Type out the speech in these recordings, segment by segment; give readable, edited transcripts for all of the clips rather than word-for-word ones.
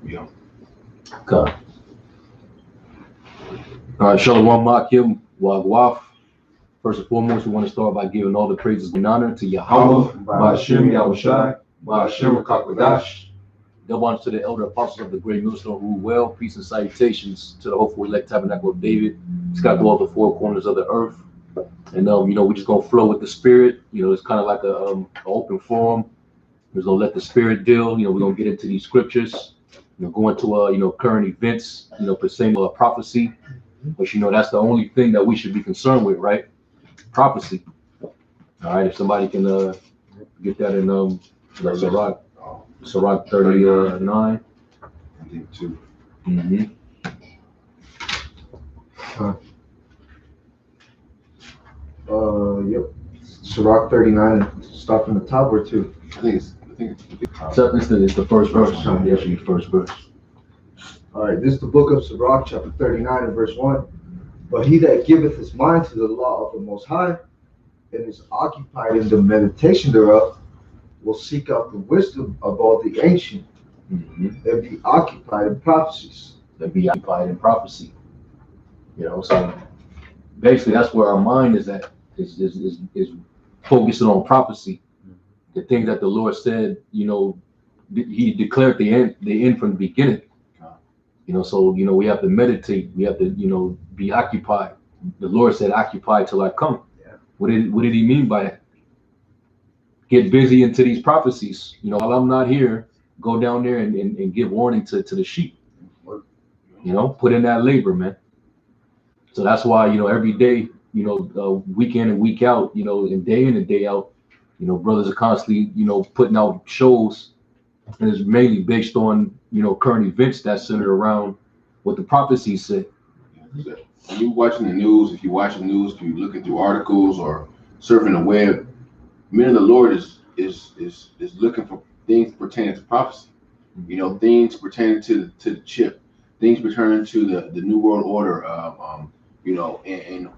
Yeah. Okay. All right, Shalom Makim Wagwaf. First and foremost, we want to start by giving all the praises and honor to Yahweh, Ba'ashem Yahushai, Ba'ashem Rakakwadash. Double honor to the elder apostles of the great millstone rule well. Peace and salutations to the hopeful elect tabernacle of David. It's got to all the four corners of the earth. And we're just gonna flow with the spirit. It's kind of like a open forum. We're gonna let the spirit deal. We're gonna get into these scriptures. Go into current events. Pertaining to prophecy. But that's the only thing that we should be concerned with, right? Prophecy. All right. If somebody can get that in Sirach 39. I think too. Mm-hmm. Yep. Sirach 39, start from the top or two? I think it's It's the first verse. Actually, the first verse. All right, this is the book of Sirach, chapter 39 and verse 1. But he that giveth his mind to the law of the Most High and is occupied in the meditation thereof will seek out the wisdom of all the ancient and be occupied in prophecies. So basically that's where our mind is at, is focusing on prophecy. The things that the Lord said, he declared the end from the beginning. So we have to meditate, we have to be occupied. The Lord said, occupy till I come. Yeah. What did he mean by that? Get busy into these prophecies. While I'm not here, go down there and give warning to the sheep. Put in that labor, man. So that's why, every day, week in and week out, and day in and day out, brothers are constantly, putting out shows, and it's mainly based on, current events that center around what the prophecies say. When you're watching the news, if you're watching the news, if you're looking through articles or surfing the web, men of the Lord is looking for things pertaining to prophecy. Things pertaining to the chip, things pertaining to the New World Order. And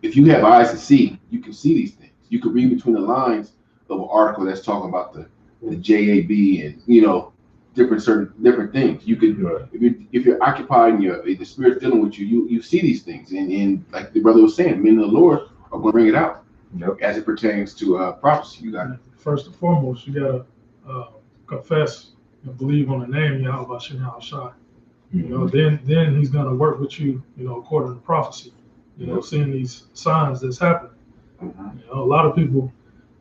if you have eyes to see, you can see these things. You can read between the lines of an article that's talking about the JAB and different things. You could if you're occupied and the Spirit's dealing with you, you see these things. And like the brother was saying, men of the Lord are going to bring it out as it pertains to prophecy. You got it. First and foremost, you gotta confess and believe on the name Yahweh Ba'ashem Yahushai. Then he's gonna work with you, according to prophecy. Seeing these signs that's happening. A lot of people,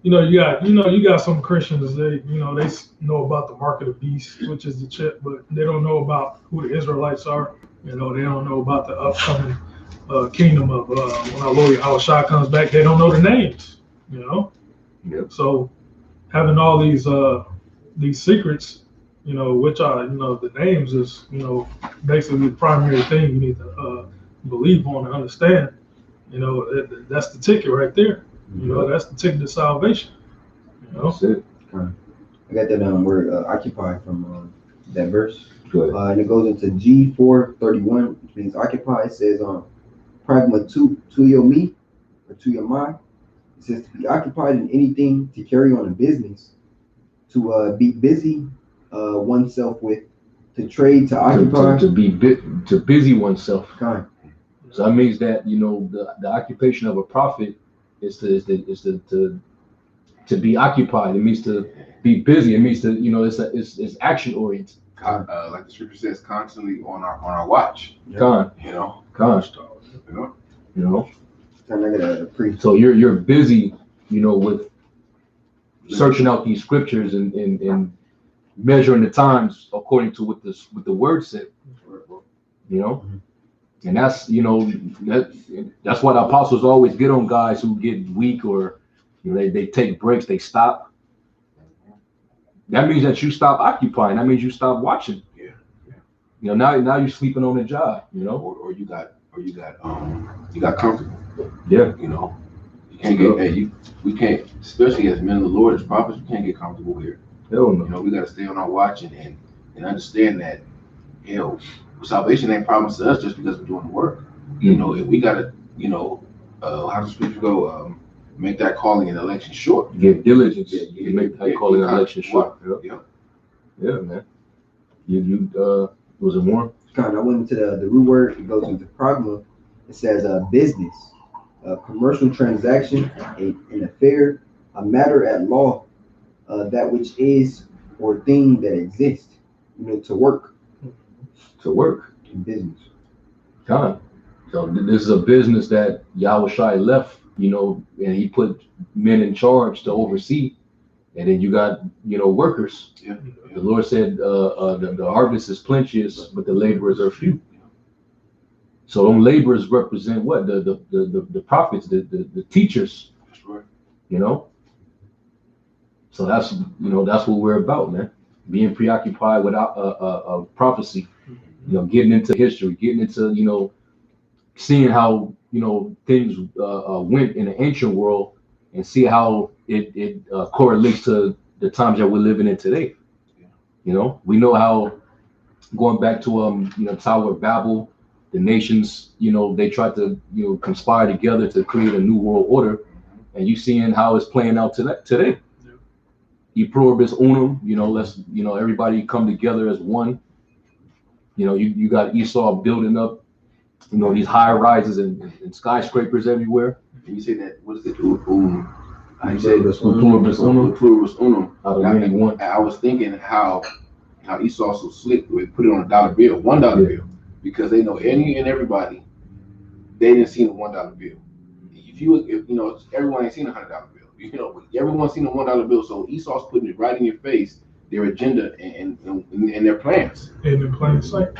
you got some Christians, they know about the mark of the beast, which is the chip, but they don't know about who the Israelites are. They don't know about the upcoming kingdom of when our Lord Yahushua comes back. They don't know the names. So having all these secrets, which are the names is basically the primary thing you need to believe on and understand. That's the ticket right there. That's the ticket to salvation. That's it. I got that word occupy from that verse. Good. And it goes into G4:31, which means occupy. It says pragma to your me or to your mind. It says to be occupied in anything, to carry on a business, to be busy oneself with, to trade, to occupy, to busy oneself. Kind. So that means that the occupation of a prophet is to be occupied. It means to be busy. It means to it's action oriented. Like the scripture says, constantly on our watch. Con. So you're busy, with searching out these scriptures and measuring the times according to what the word said. And that's that's why the apostles always get on guys who get weak or they take breaks, they stop. That means that you stop occupying. That means you stop watching. Now you're sleeping on the job. Or you got comfortable. Yeah. You can't get we can't, especially as men of the Lord, as prophets, we can't get comfortable here. Hell no. We got to stay on our watch and understand that salvation ain't promised to us just because we're doing the work. If we how does scripture go? Make that calling and election short. Give diligence. Yeah, You make that calling and election short. Yeah. Yeah, man. Was it more? Kind of, I went into the root word. It goes into pragma. It says business, a commercial transaction, an affair, a matter at law, that which is or thing that exists. To work. To work. In business. Con. So this is a business that Yahushua left, and he put men in charge to oversee. And then you got, workers. Yeah. The Lord said the harvest is plenteous, but the laborers are few. So them laborers represent what? The prophets, the teachers. That's right. So that's what we're about, man. Being preoccupied with prophecy, getting into history, getting into, seeing how, things went in the ancient world and see how it correlates to the times that we're living in today. We know how, going back to Tower of Babel, the nations, they tried to conspire together to create a new world order, and you seeing how it's playing out today. E pluribus unum, let's everybody come together as one. You got Esau building up, these high rises and skyscrapers everywhere. And you say that, what is it? I said pluribus unum. Pluribus unum. Out of many one. I was thinking how Esau so slick with put it on a $1 bill, $1 bill, because they know any and everybody. They didn't see the $1 bill. If everyone ain't seen a $100 bill, but everyone's seen a $1 bill. So Esau's putting it right in your face, their agenda and their plans. And in plain sight.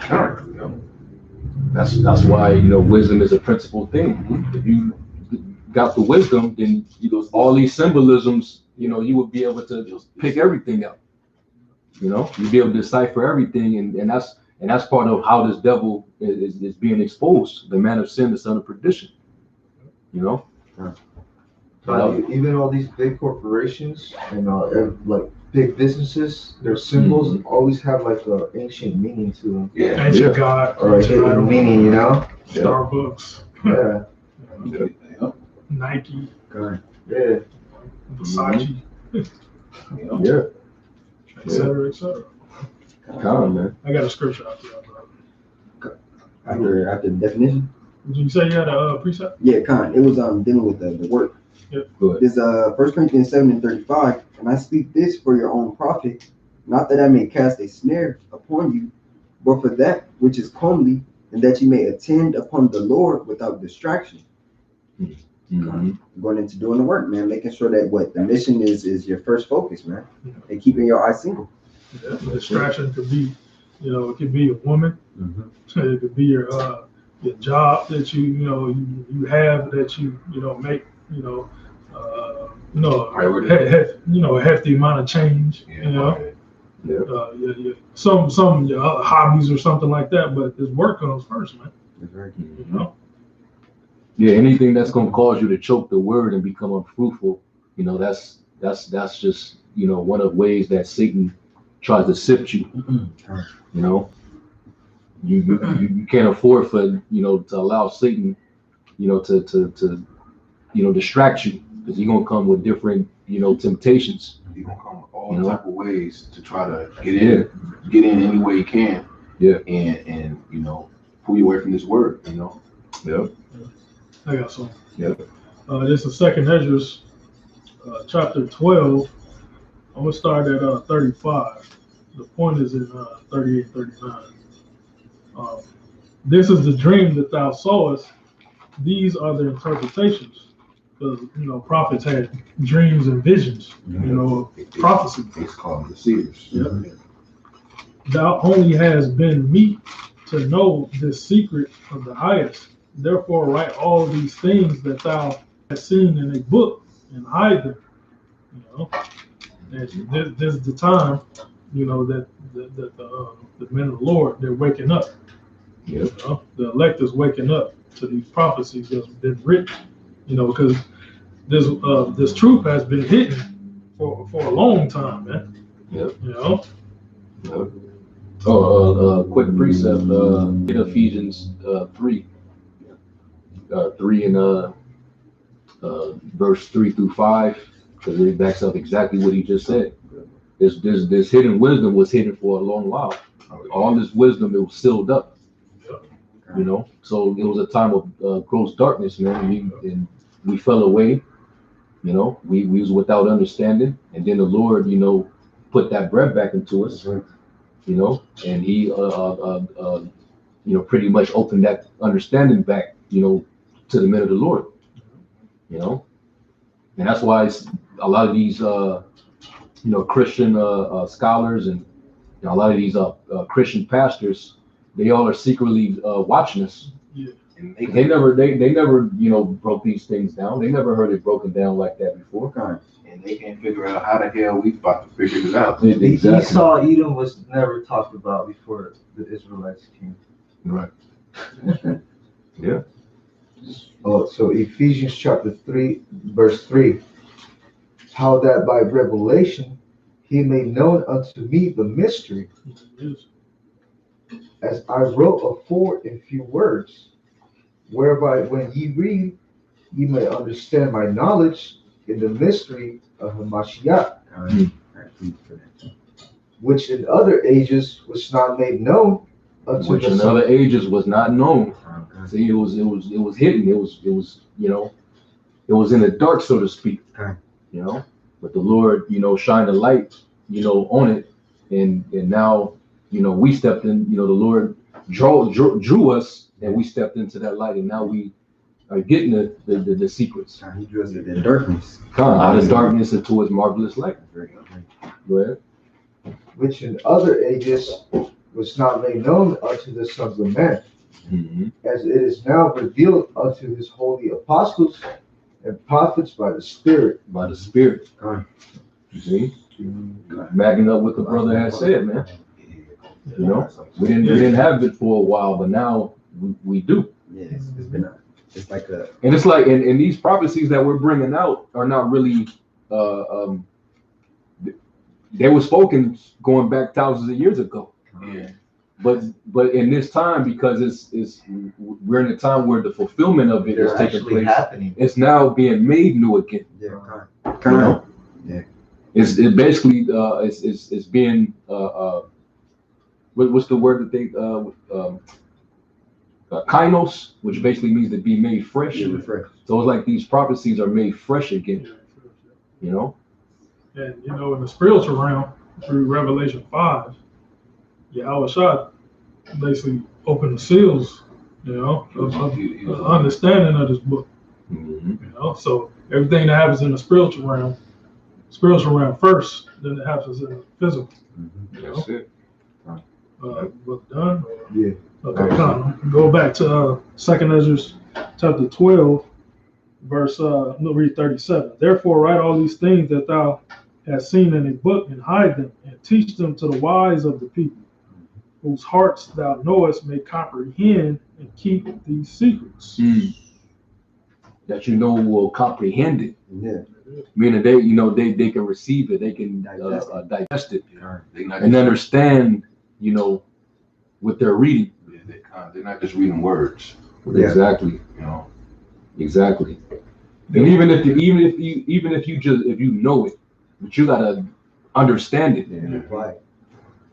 That's why wisdom is a principal thing. Mm-hmm. If you got the wisdom, then all these symbolisms, you would be able to pick everything out. You'd be able to decipher everything, and that's part of how this devil is being exposed. The man of sin, the son of perdition. Even all these big corporations and like big businesses, their symbols always have like an ancient meaning to them. Yeah. Ancient God. Or a hidden meaning, Starbucks. Yeah. Nike. Yeah. Versace. Yeah. Et cetera, et cetera. Man. I got a scripture out there, bro. After the definition. Did you say you had a precept? Yeah, it was dealing with the work. Yep. This 1 Corinthians 7:35, and I speak this for your own profit, not that I may cast a snare upon you, but for that which is comely, and that you may attend upon the Lord without distraction. Mm-hmm. Going into doing the work, man, making sure that the mission is your first focus, man, and keeping your eyes single. Yeah. Distraction could be, it could be a woman. Mm-hmm. It could be your job that you have that you make a hefty amount of change. Some hobbies or something like that, but this work comes first, man. That's right. Yeah, anything that's gonna cause you to choke the word and become unfruitful, that's just one of the ways that Satan tries to sift you. You can't afford for to allow Satan to distract you, because he's gonna come with different temptations. He's gonna come with all type of ways to try to get in any way he can. Yeah. And pull you away from this word. Yeah. I got some. Yeah. This is 2nd Esdras, chapter 12. I'm gonna start at 35. The point is in 38, 39. This is the dream that thou sawest. These are the interpretations. Because prophets had dreams and visions. Prophecy. It's called the seers. Yep. Thou only has been meet to know this secret of the highest. Therefore, write all these things that thou hast seen in a book and hide them. And this is the time, that the men of the Lord, they're waking up. Yep. The elect is waking up to these prophecies that's been written. Because this truth has been hidden for a long time, man. Yep. Yep. Quick precept, in Ephesians 3. 3 and verse 3 through 5, because it backs up exactly what he just said. This hidden wisdom was hidden for a long while. All this wisdom, it was sealed up. You know, so it was a time of gross darkness, man. And we fell away. You know, we was without understanding, and then the Lord, you know, put that breath back into us. You know, and He, you know, pretty much opened that understanding back, you know, to the men of the Lord. You know, and that's why a lot of these, you know, Christian scholars and a lot of these Christian pastors, they all are secretly watching us. Yeah. And They never, you know, broke these things down. They never heard it broken down like that before. and they can't figure out how the hell we about to figure this out. Exactly. Esau, Edom was never talked about before the Israelites came. Right. Yeah. Oh, so Ephesians chapter 3, verse 3. How that by revelation he made known unto me the mystery, as I wrote afore in few words, whereby when ye read, ye may understand my knowledge in the mystery of the Mashiach, which in other ages was not made known unto Which the in other ages was not known. See, it was hidden. It was, you know, it was in the dark, so to speak. You know, but the Lord, you know, shined a light, you know, on it, and now, you know, we stepped in. You know, the Lord drew us, and we stepped into that light, and now we are getting the secrets. He drew us in darkness. Out of darkness into His marvelous light. Go ahead. which in other ages was not made known unto the sons of men, as it is now revealed unto his holy apostles and prophets by the Spirit. By the Spirit. You see? Backing up what the brother has said, man. You know, we didn't have it for a while, but now we do. Yeah, it's been it's like a. And it's like, and these prophecies that we're bringing out are not really, they were spoken going back thousands of years ago. Yeah. But in this time, because we're in a time where the fulfillment of it is taking place. Happening. It's now being made new again. Yeah, You know? Yeah. It's basically it's being what's the word that they kainos, which basically means to be made fresh. Yeah, refresh. So it's like these prophecies are made fresh again. You know. And you know, in the spiritual realm, through Revelation 5, Yahweh basically opened the seals, you know, of understanding of this book. Mm-hmm. You know, so everything that happens in the spiritual realm first, then it happens in the physical. Mm-hmm. That's it. Book done? Yeah. Okay, come. Go back to 2 Ezra chapter 12, verse read 37. Therefore write all these things that thou hast seen in a book, and hide them, and teach them to the wise of the people, whose hearts thou knowest may comprehend and keep these secrets. That you know will comprehend it. Yeah. Meaning they can receive it, they can digest it, and understand, you know, what they're reading. They're not just reading words. Yeah. Exactly. You know. Exactly. And even if you know it, but you gotta understand it. Yeah.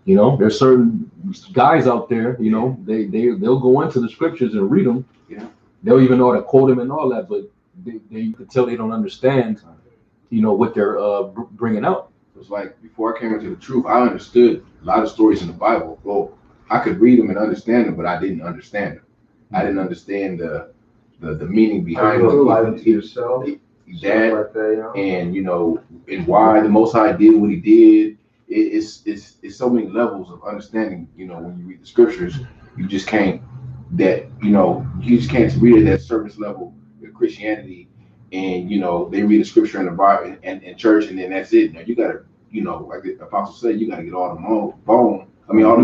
You know, there's certain guys out there, you know, they'll go into the scriptures and read them. Yeah. They'll even know how to quote them and all that, but they can tell they don't understand, you know, what they're bringing out. It's like before I came into the truth, I understood a lot of stories in the Bible. Well, I could read them and understand them, but I didn't understand them. I didn't understand the meaning behind You them. apply them to yourself. That, like that, you know? and you know, and why the Most High did what He did. It's so many levels of understanding. You know, when you read the scriptures, you just can't you just can't read it at surface level with Christianity. And you know, they read the scripture in the Bible and in church, and then that's it. Now you gotta, you know, like the apostle said, you gotta get all the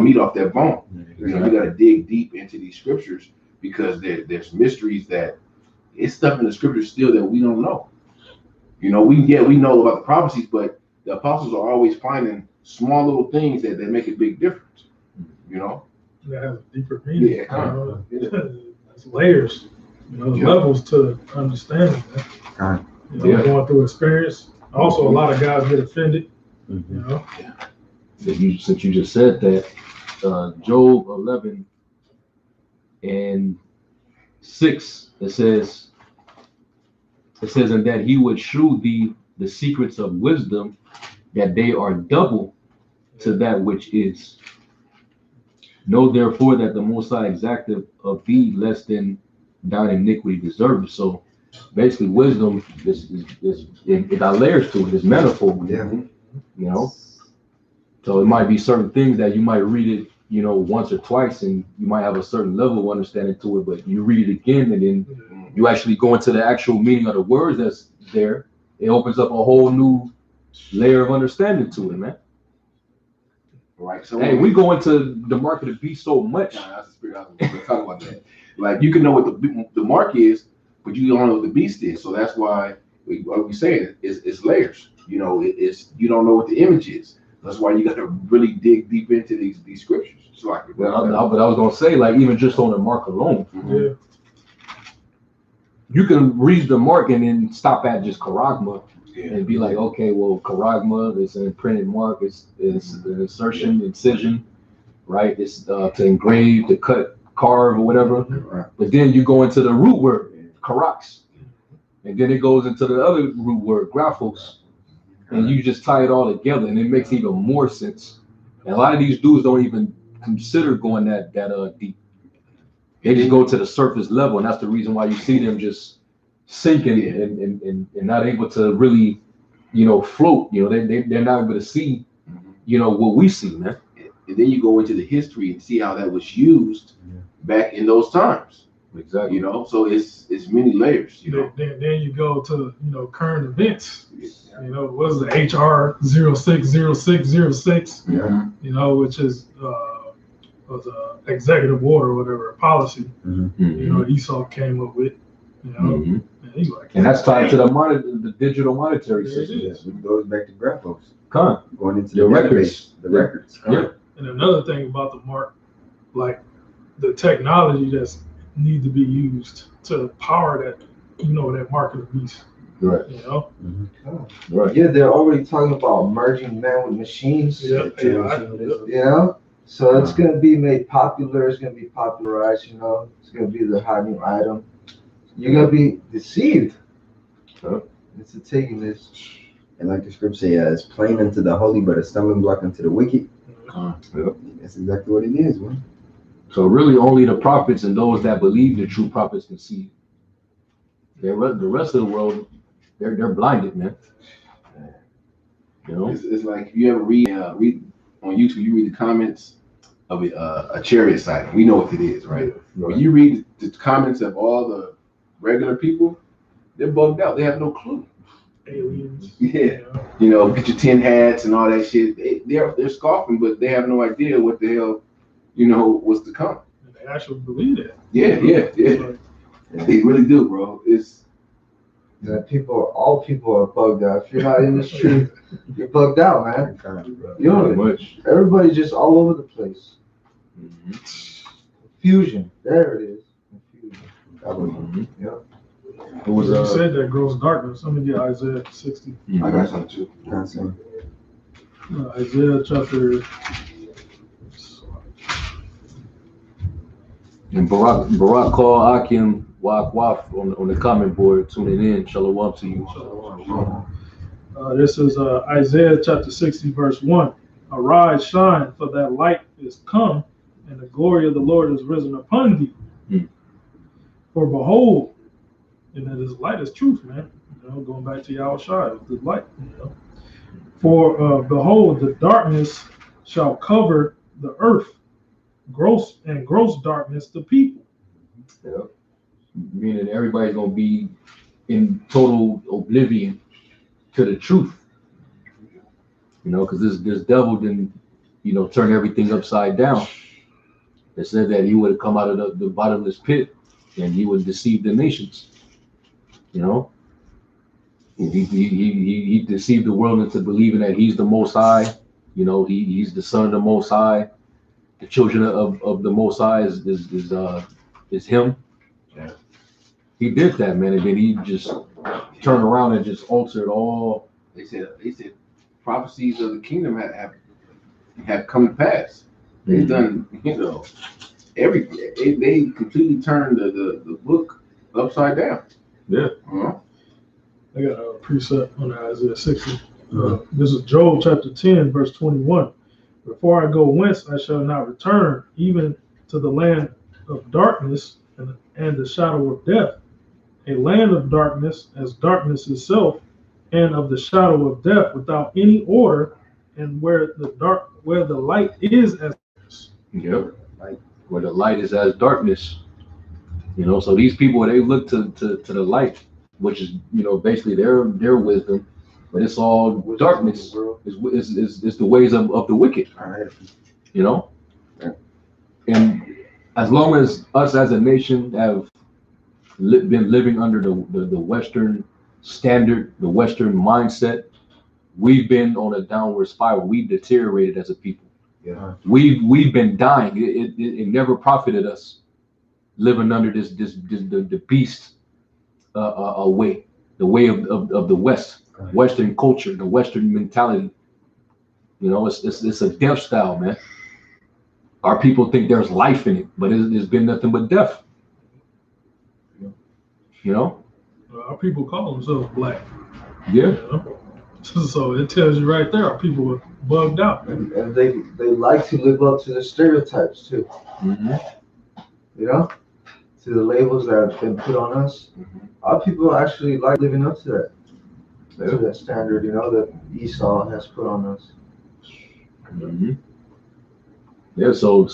meat off that bone. You know, you gotta dig deep into these scriptures, because there's mysteries that it's stuff in the scriptures still that we don't know. You know, we know about the prophecies, but the apostles are always finding small little things that make a big difference. You know, That has a deeper meaning. Yeah. It's layers. levels to understanding, man. Right. Going through experience. Also, a lot of guys get offended. Mm-hmm. Since you just said that, Job 11:6, it says, and that he would shew thee the secrets of wisdom, that they are double to that which is. Know therefore that the Most High exacteth of thee less than thine iniquity deserves. So basically, wisdom it got layers to it. It's manifold. Yeah. So it might be certain things that you might read it, once or twice, and you might have a certain level of understanding to it. But you read it again, and then you actually go into the actual meaning of the words that's there. It opens up a whole new layer of understanding to it, man. Right. So hey, we go into the mark of the beast so much. That's the spirit. I was going to talk about that. Like, you can know what the mark is, but you don't know what the beast is. So that's why what we say it's layers. It's you don't know what the image is. That's why you got to really dig deep into these scriptures. So but I was gonna say, like, even just on the mark alone, you can read the mark and then stop at just charagma. And be like, okay, well, charagma is an imprinted mark, it's an insertion, incision, right? It's to engrave, to cut, carve, or whatever. Right. But then you go into the root word, charax, and then it goes into the other root word, graphos, and you just tie it all together, and it makes even more sense. And a lot of these dudes don't even consider going that deep. They just go to the surface level, and that's the reason why you see them just sinking and not able to really, float. They're not able to see, what we see, man. And then you go into the history and see how that was used back in those times. Exactly. So it's many layers. Then you go to current events. What is the HR 060606? Which is was a executive order or whatever, a policy. Esau came up with. And that's tied to the digital monetary system. Yes, it goes back to graphos. Going into the records. The records. Yeah. And another thing about the mark, like the technology that's need to be used to power that, that mark of the beast. Right. Right. Yeah, they're already talking about merging man with machines. So it's gonna be made popular. It's gonna be popularized. It's gonna be the hot new item. You're gonna be deceived. It's taking this. And like the scripture says, it's plain unto the holy, but a stumbling block unto the wicked. That's exactly what it is, man. So really, only the prophets and those that believe the true prophets can see. The rest of the world, they're blinded, man. It's like if you ever read on YouTube, you read the comments of a chariot sighting. We know what it is, right? When you read the comments of all the regular people, they're bugged out. They have no clue. Aliens. Yeah. Get your tin hats and all that shit. They're scoffing, but they have no idea what the hell, what's to come. And they actually believe that. Yeah. They really do, bro. It's all people are bugged out. If you're not in this truth, you're bugged out, man. Everybody's just all over the place. Confusion. There it is. Confusion. Yep. You said that gross darkness. Let me get Isaiah 60. I got something too. Isaiah chapter. And Barak called Akim Waf on the comment board, tuning in. Shalom to you. This is Isaiah chapter 60, verse 1. Arise, shine, for that light is come, and the glory of the Lord is risen upon thee. For behold, and that his light is truth, man. Going back to Yahushua, the light. For behold, the darkness shall cover the earth, gross darkness the people. Meaning everybody's gonna be in total oblivion to the truth. Because this devil didn't, turn everything upside down. It said that he would have come out of the bottomless pit and he would deceive the nations. He deceived the world into believing that he's the Most High. He's the Son of the Most High. The children of the Most High is him. He did that, man, and then he just turned around and just altered all. They said prophecies of the kingdom have come to pass. They've done, they completely turned the book upside down. Yeah. Uh-huh. I got a precept on Isaiah 60. This is Joel chapter 10, verse 21. Before I go whence I shall not return, even to the land of darkness and the shadow of death, a land of darkness as darkness itself, and of the shadow of death without any order, and where the light is as darkness. Yep. Where the light is as darkness. So these people, they look to the light, which is, basically their wisdom, but it's all darkness. It's the ways of the wicked. And as long as us as a nation have been living under the Western standard, the Western mindset, we've been on a downward spiral. We've deteriorated as a people. Yeah. We've been dying. It never profited us living under the beast way, the way of the West, Western culture, the Western mentality. It's a death style, man. Our people think there's life in it, but it's been nothing but death. Our people call themselves black. Yeah. So it tells you right there, our people are bugged out. And they like to live up to the stereotypes too. Mm-hmm. To the labels that have been put on us. Our people actually like living up to that standard, that Esau has put on us. Mm-hmm. Yeah, so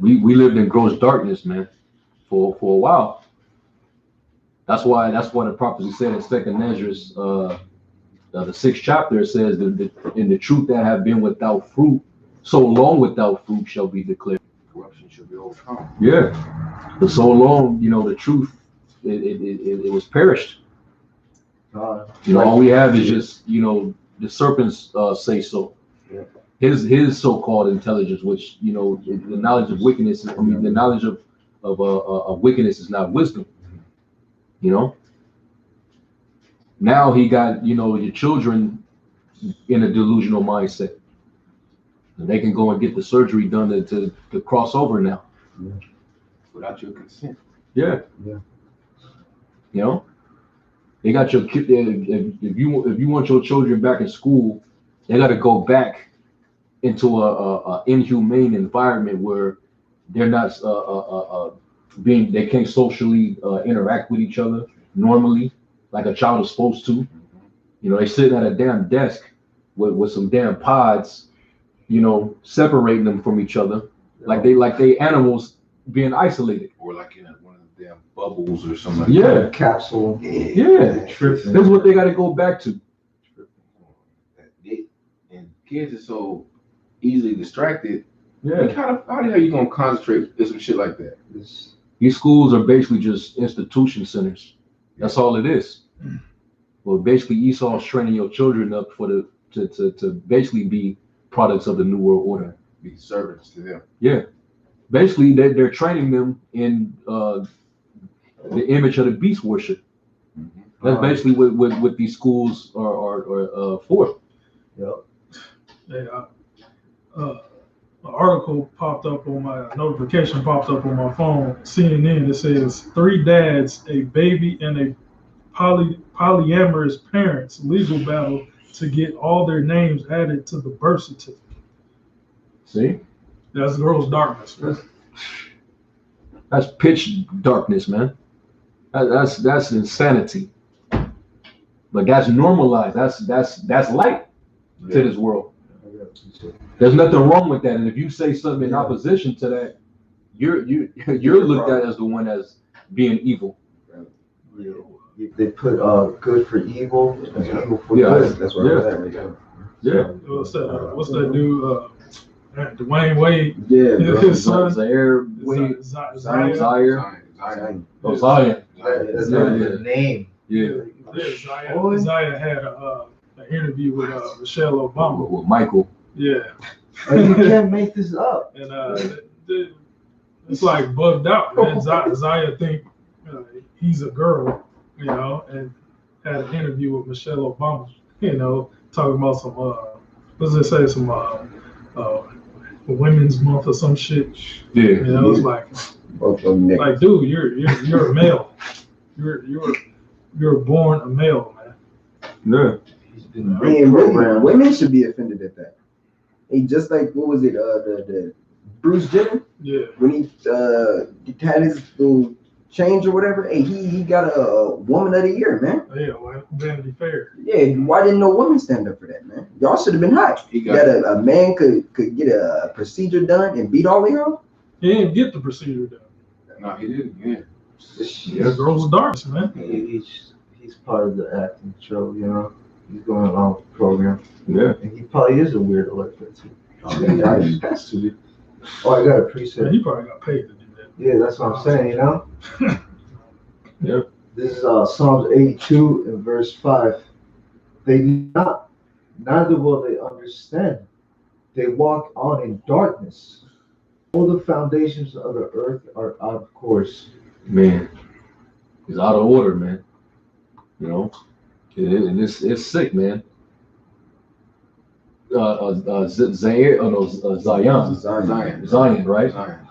we lived in gross darkness, man, for a while. That's why the prophecy said in 2nd Esdras, the 6th chapter, it says that in the truth that have been without fruit, so long without fruit shall be declared. Corruption should be overcome. Yeah, for so long, the truth it was perished. All we have is just the serpents say so. Yeah. His so-called intelligence, which the knowledge of wickedness, the knowledge of wickedness is not wisdom. Now he got your children in a delusional mindset, and they can go and get the surgery done to cross over now. Yeah. Without your consent. Yeah. Yeah. They got your kid. If you want your children back in school, they got to go back into a inhumane environment where they're not they can't socially interact with each other normally like a child is supposed to. They sitting at a damn desk with some damn pods, separating them from each other, like they animals being isolated, or like in one of the damn bubbles or something. Yeah, capsule. Yeah, that's what they got to go back to. And kids are so easily distracted. Yeah, how the hell are you gonna concentrate with some shit like that? These schools are basically just institution centers. That's all it is. Well, basically, Esau's training your children up to basically be products of the New World Order. Be servants to them. Yeah, basically they're training them in the image of the beast worship. That's basically what these schools are for. Yep. Yeah. An article popped up on my notification popped up on my phone. CNN. It says 3 dads, a baby, and a polyamorous parents legal battle to get all their names added to the birth certificate. See, that's gross darkness. That's pitch darkness, man. That's insanity. But that's normalized. That's light to this world. There's nothing wrong with that. And if you say something in opposition to that, you're looked at as the one as being evil. They put good for evil and evil for good. That's what I'm saying. Yeah. What's that dude? Dwayne Wade. Yeah. His son. Zaire Wade. Zion. Oh, Zion. That's the name. Yeah. Zion had an interview with Michelle Obama. With Michael. Yeah. You can't make this up. And it's like bugged out, man. Zaya think he's a girl, you know, and had an interview with Michelle Obama, you know, talking about some what does it say, some Women's Month or some shit. Yeah. You know, it's like dude, you're a male. You're born a male, man. Yeah. Man, really, women should be offended at that. Hey, just like what was it? The Bruce Jenner. Yeah. When he had his little change or whatever. Hey, he got a Woman of the Year, man. Yeah, well, Vanity Fair. Yeah. Why didn't no woman stand up for that, man? Y'all should have been hot. That a man could get a procedure done and beat all of y'all. He didn't get the procedure done. No, he didn't. Yeah. Yeah, girls darts, man. He's part of the acting show, you know. He's going along with the program. Yeah. And he probably is a weirdo like that too. Has to be. Oh, I got a preset. Yeah, he probably got paid to do that. Yeah, that's what I'm saying, you know? Yeah. This is Psalms 82 and verse 5. They do not, neither will they understand. They walk on in darkness. All the foundations of the earth are out of course. Man, it's out of order, man. You know, it's sick, man. Zion, right? Zion.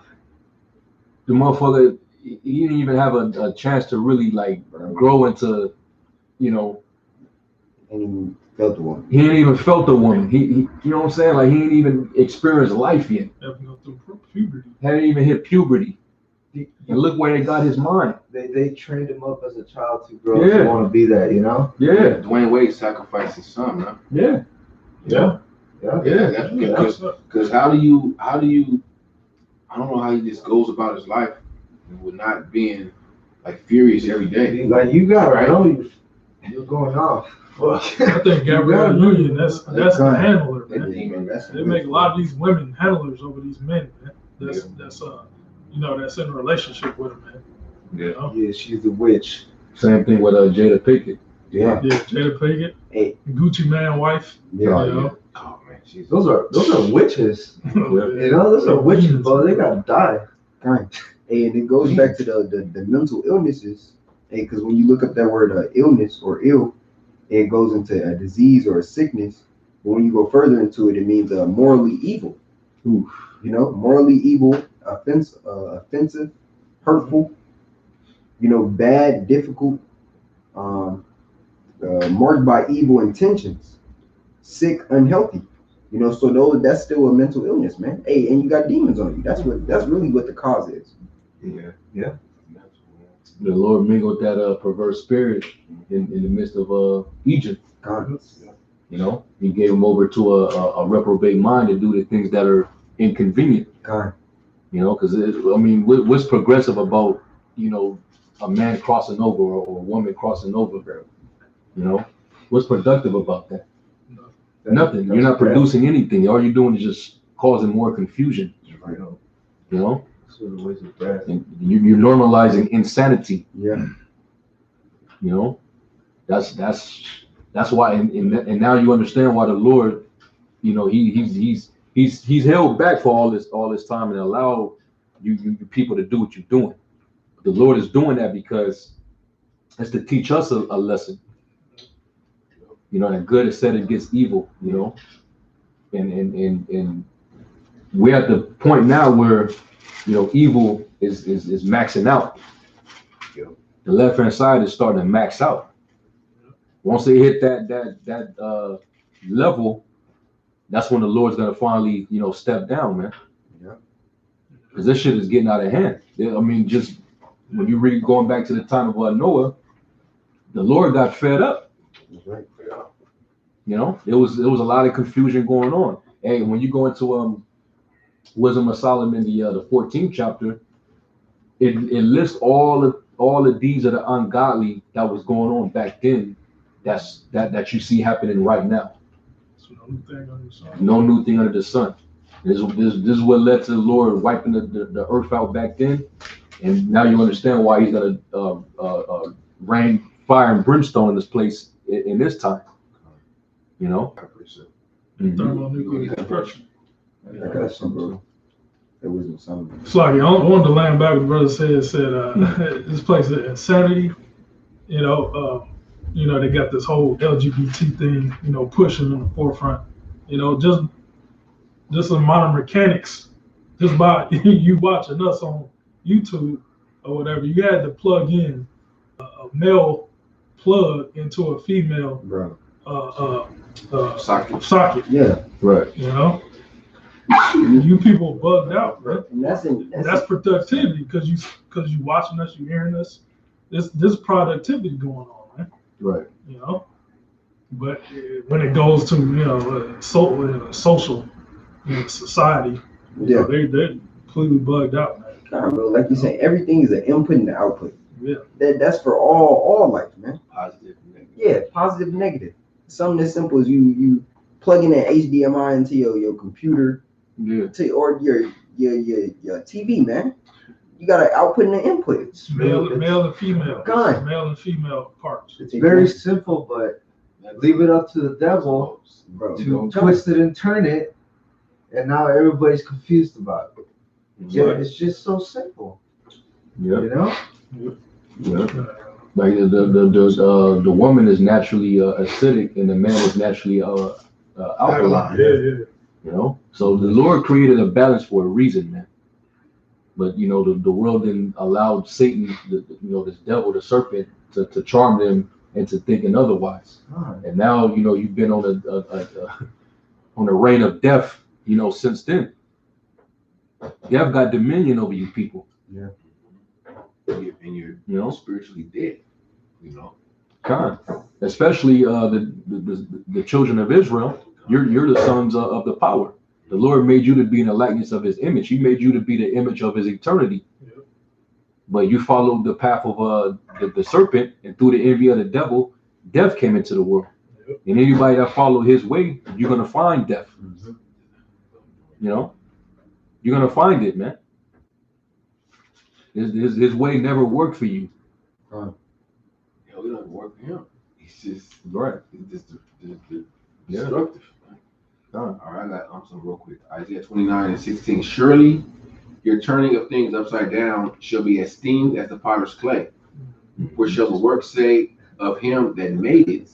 The motherfucker, he didn't even have a chance to really like grow into, you know. And he felt the woman. He ain't even felt the woman. He you know what I'm saying? Like he ain't even experienced life yet. Haven't gone through puberty. Hadn't even hit puberty. And look where they got his mind. They trained him up as a child to grow to want to be that, you know? Yeah. Dwayne Wade sacrificed his son, man. Yeah. Yeah. Because how do you I don't know how he just goes about his life with not being like furious every day. Like you gotta know you're going off. I think Gabrielle Union, that's the handler, man. They make a lot of these women handlers over these men, man. That's you know, that's in a relationship with them, man. Yeah. You know? Yeah, she's the witch. Same thing with Jada Pinkett. Yeah. Yeah, Jada Pinkett. Hey. Gucci Man wife. Yeah. You know? Oh man, Jesus. Those are witches. You know, those are witches, bro. They gotta die. Right. Hey, and it goes back to the mental illnesses. Hey, because when you look up that word illness or ill, it goes into a disease or a sickness. But when you go further into it, it means morally evil. Oof. You know, morally evil, offensive, hurtful. You know, bad, difficult, marked by evil intentions, sick, unhealthy. You know, so that's still a mental illness, man. Hey, and you got demons on you. That's really what the cause is. Yeah. The Lord mingled that perverse spirit in the midst of Egypt. You know, he gave him over to a reprobate mind to do the things that are inconvenient. You know, because I mean, what's progressive about, you know, a man crossing over or a woman crossing over? You know, what's productive about that? Nothing. You're not producing anything. All you're doing is just causing more confusion. You know, and you're normalizing insanity. Yeah. You know, that's why, and now you understand why the Lord, you know, he's held back for all this time and allowed you people to do what you're doing. The Lord is doing that because it's to teach us a lesson. You know, that good is set against evil. You know, and we're at the point now where, you know, evil is maxing out. The left hand side is starting to max out. Once they hit that level, that's when the Lord's gonna finally, you know, step down, man. Yeah. Because this shit is getting out of hand. I mean, just when you read going back to the time of Noah, the Lord got fed up. Right. You know, there was a lot of confusion going on. Hey, when you go into Wisdom of Solomon, the 14th chapter, it lists all the deeds of the ungodly that was going on back then. That you see happening right now. No new thing under the sun. This is what led to the Lord wiping the earth out back then, and now you understand why He's gonna rain fire and brimstone in this place in this time. You know. Thermonuclear destruction. I got some, bro. There was no Solomon. It's like I wanted to land back. The brother said this place is insanity. They got this whole LGBT thing, pushing in the forefront. Just the modern mechanics. Just by you watching us on YouTube or whatever, you had to plug in a male plug into a female socket. Yeah, Right. You people bugged out, bro. and That's productivity because you watching us, you hearing us. This productivity going on, man. Right. But when it goes to social, society, they're completely bugged out, man. Nah, bro, like you say, everything is an input and an output. Yeah. That's for all life, man. Positive and negative. Yeah, positive and negative. Something as simple as you plugging an HDMI into your computer, or your TV, man. You got an output and an input. It's male and female. Gun. Male and female parts. It's very simple, but leave it up to the devil bro, to twist it and turn it, and now everybody's confused about it. Yeah, it's just so simple. Yeah. Yeah. Like the woman is naturally acidic and the man is naturally alkaline. So the Lord created a balance for a reason, man. But the world then allowed Satan, this devil, the serpent, to charm them into thinking otherwise. And now you've been on a reign of death, since then. You have got dominion over you people. Yeah. And you're spiritually dead. God, especially the children of Israel. You're the sons of the power. The Lord made you to be in the likeness of His image. He made you to be the image of His eternity. Yep. But you followed the path of the serpent, and through the envy of the devil, death came into the world. Yep. And anybody that followed his way, you're gonna find death. Mm-hmm. You're gonna find it, man. His way never worked for you. It doesn't work for him. He's just right. It's just destructive. All right, I got some real quick. Isaiah 29:16. Surely your turning of things upside down shall be esteemed as the potter's clay. For shall the work say of him that made it,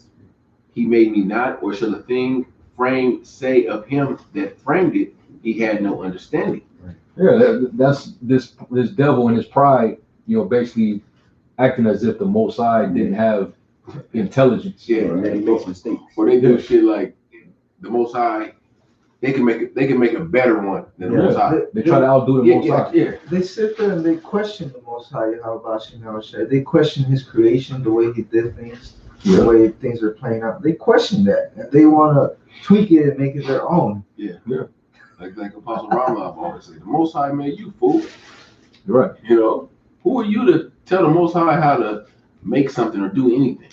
he made me not, or shall the thing framed say of him that framed it, he had no understanding. Yeah, that's this devil and his pride, basically acting as if the Most High didn't have intelligence. Yeah, and he makes mistakes. Or they do shit like the Most High. They can make a better one than the Most High. They try to outdo the Most High. Yeah. They sit there and they question the Most High. They question His creation, the way He did things, the way things are playing out. They question that, and they want to tweak it and make it their own. Yeah. Like Apostle Rama always say, the Most High made you, fool. Right. Who are you to tell the Most High how to make something or do anything?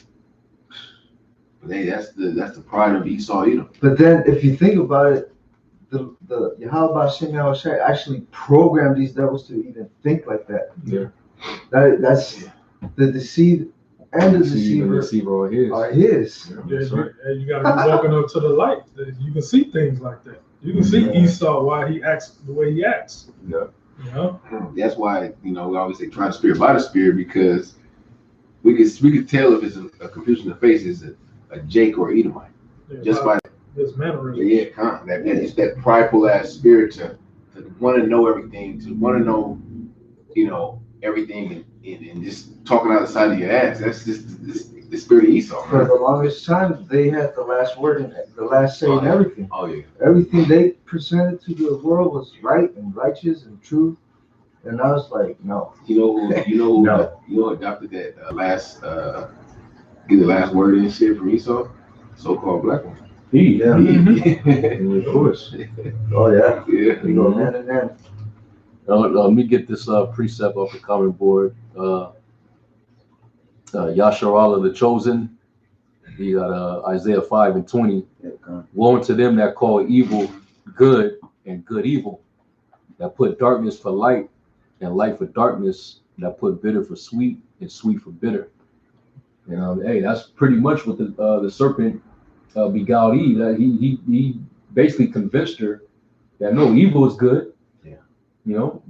But hey, that's the pride of Esau Edom. But then, if you think about it, the Yahweh Shem Yahushai actually programmed these devils to even think like that. Yeah. That's the deceived and the deceiver are his. Yeah, you gotta be walking up to the light. You can see things like that. You can see Esau why he acts the way he acts. Yeah. That's why we always say try the spirit by the spirit, because we could tell if it's a confusion of face is a Jake or Edomite just by his mannerism. Yeah, it's that prideful ass spirit to want to know everything, to want to know everything and just talking out the side of your ass. That's just the spirit of Esau. For the longest time, they had the last word and the last say in everything. Oh yeah. Everything they presented to the world was right and righteous and true. And I was like, no. You know who adopted that get the last word and shit from Esau? So-called black one. Yeah. Of course. Oh yeah. Yeah. We go hand in hand. Let me get this precept off the comment board. Yasharallah the chosen. You got Isaiah 5:20. Woe unto them that call evil good and good evil, that put darkness for light and light for darkness, that put bitter for sweet and sweet for bitter. Hey, that's pretty much what the serpent beguiled Eve. That he basically convinced her that no, evil is good. Yeah. you know,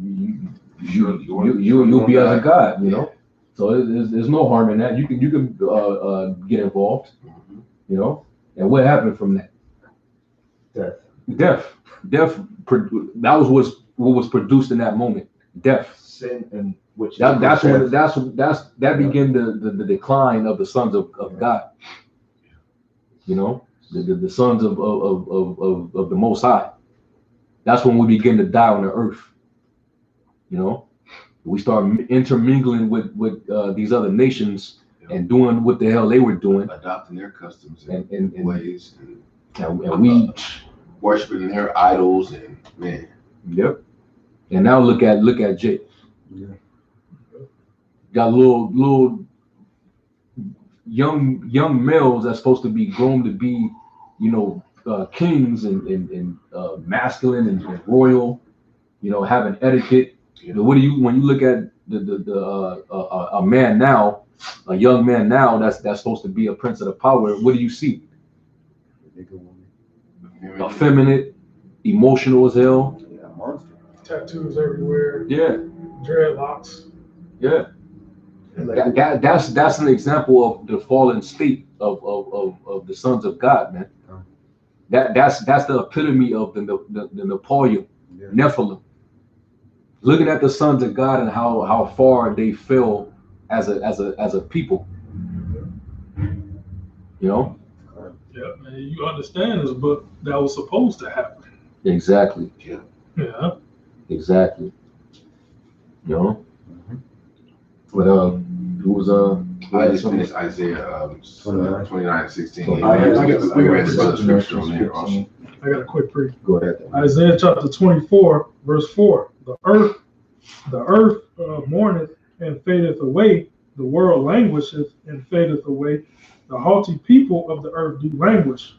you'll be as a god, you know. So there's no harm in that. You can get involved, you know. And what happened from that? Death. That was what was produced in that moment. Death. Sin, and which That began the decline of the sons of God. You know, the sons of the Most High. That's when we begin to die on the earth. You know, we start intermingling with these other nations and doing what the hell they were doing, adopting their customs and ways, and we worshiping their idols, and man. Yep. And now look at Jake. Yeah. Got little young males that's supposed to be grown to be, you know, kings and masculine and royal, you know, having etiquette. You know, when you look at a man now, a young man now that's supposed to be a prince of the power, what do you see? Effeminate, emotional as hell. Yeah, monster. Tattoos everywhere. Yeah. Dreadlocks. Yeah. That's an example of the fallen state of the sons of God, man. That's the epitome of the Napoleon, Nephilim. Looking at the sons of God and how far they fell as a people. You know? Yeah, man, you understand this, but that was supposed to happen. Exactly. Yeah. Exactly. You know? But who was I just finished Isaiah 29:16. I read the scripture on there also. I got a quick brief. Go ahead. Isaiah chapter 24, verse 4. The earth mourneth and fadeth away. The world languisheth and fadeth away. The haughty people of the earth do languish.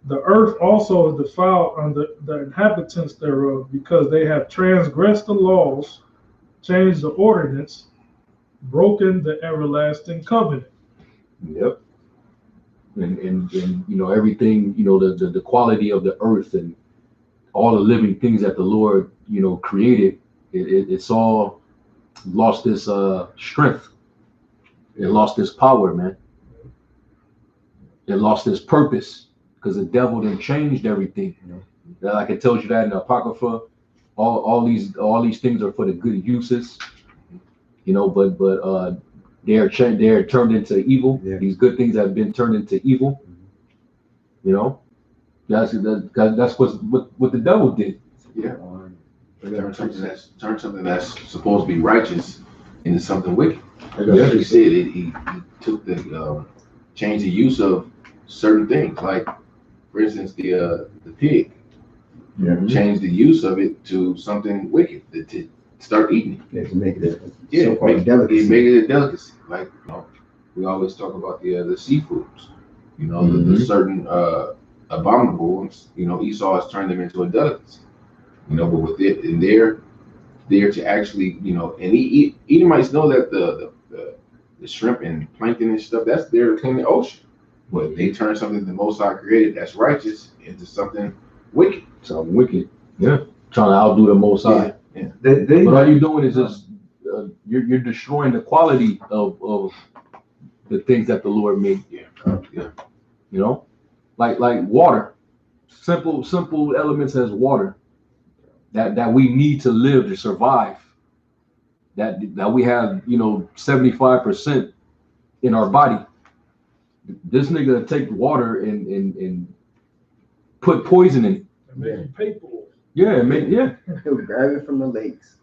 The earth also is defiled under the inhabitants thereof, because they have transgressed the laws, changed the ordinance, broken the everlasting covenant. Yep. And you know, everything, you know, the quality of the earth and all the living things that the Lord, you know, created, it's all lost its strength. It lost its power, man. It lost its purpose because the devil then changed everything. Like I told you that in the Apocrypha, all these things are for the good uses, you know, but they're turned into evil. Yeah. These good things have been turned into evil. You know, that's what the devil did. Yeah. Turn something that's supposed to be righteous into something wicked. Like you said, he took changed the use of certain things, like for instance the pig. Changed the use of it to something wicked, to start eating it. To make it Delicacy. Make it a delicacy. Like, you know, we always talk about the seafoods. You know, the certain abominable ones. You know, Esau has turned them into a delicacy. You know, but with it, and they're there to actually, you know, and Edomites know that the shrimp and plankton and stuff, that's there to clean the ocean. But they turn something the Most High created that's righteous into something wicked. Something wicked. Yeah. Trying to outdo the Most High. Yeah. But all you're doing is just you're destroying the quality of the things that the Lord made. Yeah. You know, like water, simple elements as water that we need to live to survive. That we have, you know, 75% in our body. This nigga take water and put poison in it. And make you pay for it. Yeah. He'll grab it from the lakes,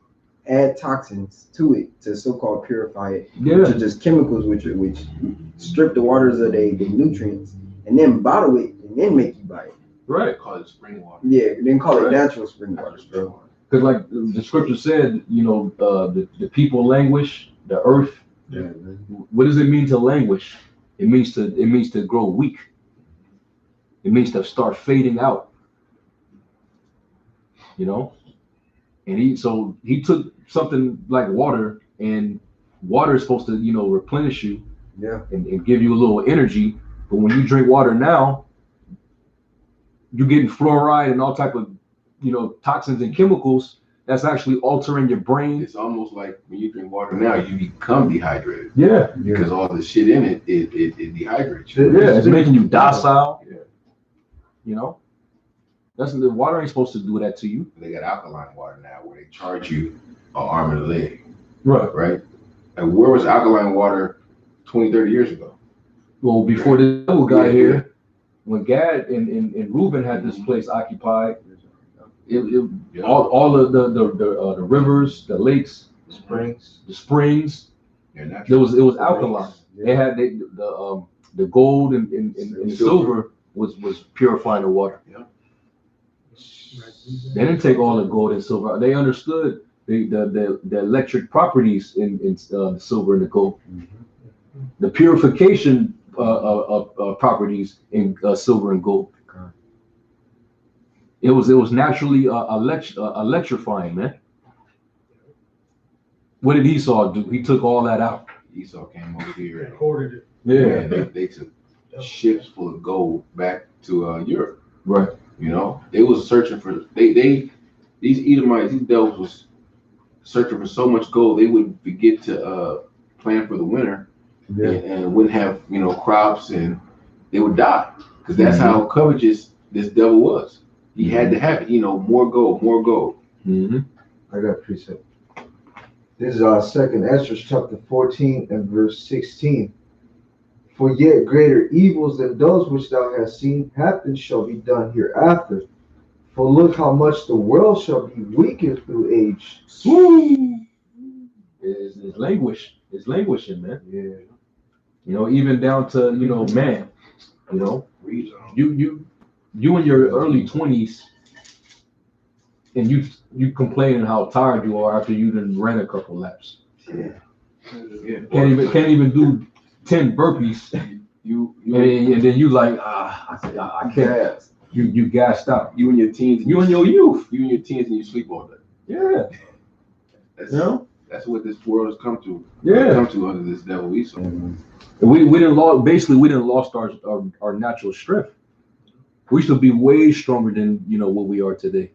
add toxins to it to so-called purify it. Yeah. Which are just chemicals which strip the waters of the nutrients, and then bottle it and then make you buy it. Right. Call it spring water. Yeah, then call Right. it natural spring water, bro. Because like the scripture said, you know, the people languish, the earth. Yeah. What does it mean to languish? It means to grow weak. It means to start fading out. You know? And he took something like water, and water is supposed to, you know, replenish you, Yeah. and give you a little energy. But when you drink water now, you're getting fluoride and all type of, you know, toxins and chemicals that's actually altering your brain. It's almost like when you drink water now, you become dehydrated. Yeah. Because all the shit in it, it dehydrates you. Yeah, it's making you docile. Yeah. You know, the water ain't supposed to do that to you. They got alkaline water now where they charge you an arm and a leg. Right. Right? And where was alkaline water 20, 30 years ago? Well, before the devil got here, when Gad and Reuben had this place occupied, all of the rivers, the lakes, the springs, it was alkaline. They had the gold and the silver was purifying the water. Yeah. They didn't take all the gold and silver. They understood the electric properties in the silver and the gold, the purification properties in silver and gold. It was naturally electrifying, man. What did Esau do? He took all that out. Esau came over here and Hoarded it. Yeah. they took ships full of gold back to Europe. Right. You know, they was searching for these Edomites, these devils was searching for so much gold they would forget to plan for the winter and wouldn't have crops, and they would die because that's how covetous this devil was. He had to have it, more gold, more gold. Mm-hmm. I got a precept. This is our second Ezra chapter 14 and verse 16. For yet greater evils than those which thou hast seen happen shall be done hereafter. For look how much the world shall be weakened through age. It's languishing, man. Yeah. Even down to man. You in your early 20s, and you complaining how tired you are after you done ran a couple laps. Yeah. Can't even do 10 burpees. And then you like I can't. You gassed out. You in your teens. You in your youth. You in your teens and you sleep all day. Yeah. That's what this world has come to. Yeah. Come to under this devil Esau. We didn't lost our natural strength. We used to be way stronger than what we are today.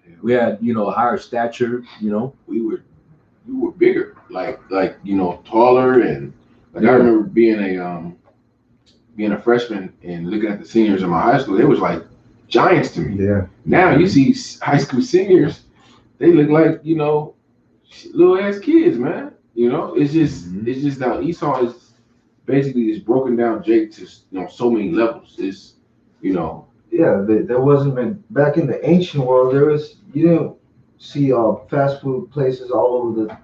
Yeah. We had a higher stature. We were bigger, like taller, and I remember being a freshman and looking at the seniors in my high school. They was like giants to me. Yeah. Now you see high school seniors, they look like little ass kids, man. It's just now Esau is basically just broken down Jake to so many levels. It's there wasn't back in the ancient world. You didn't see fast food places all over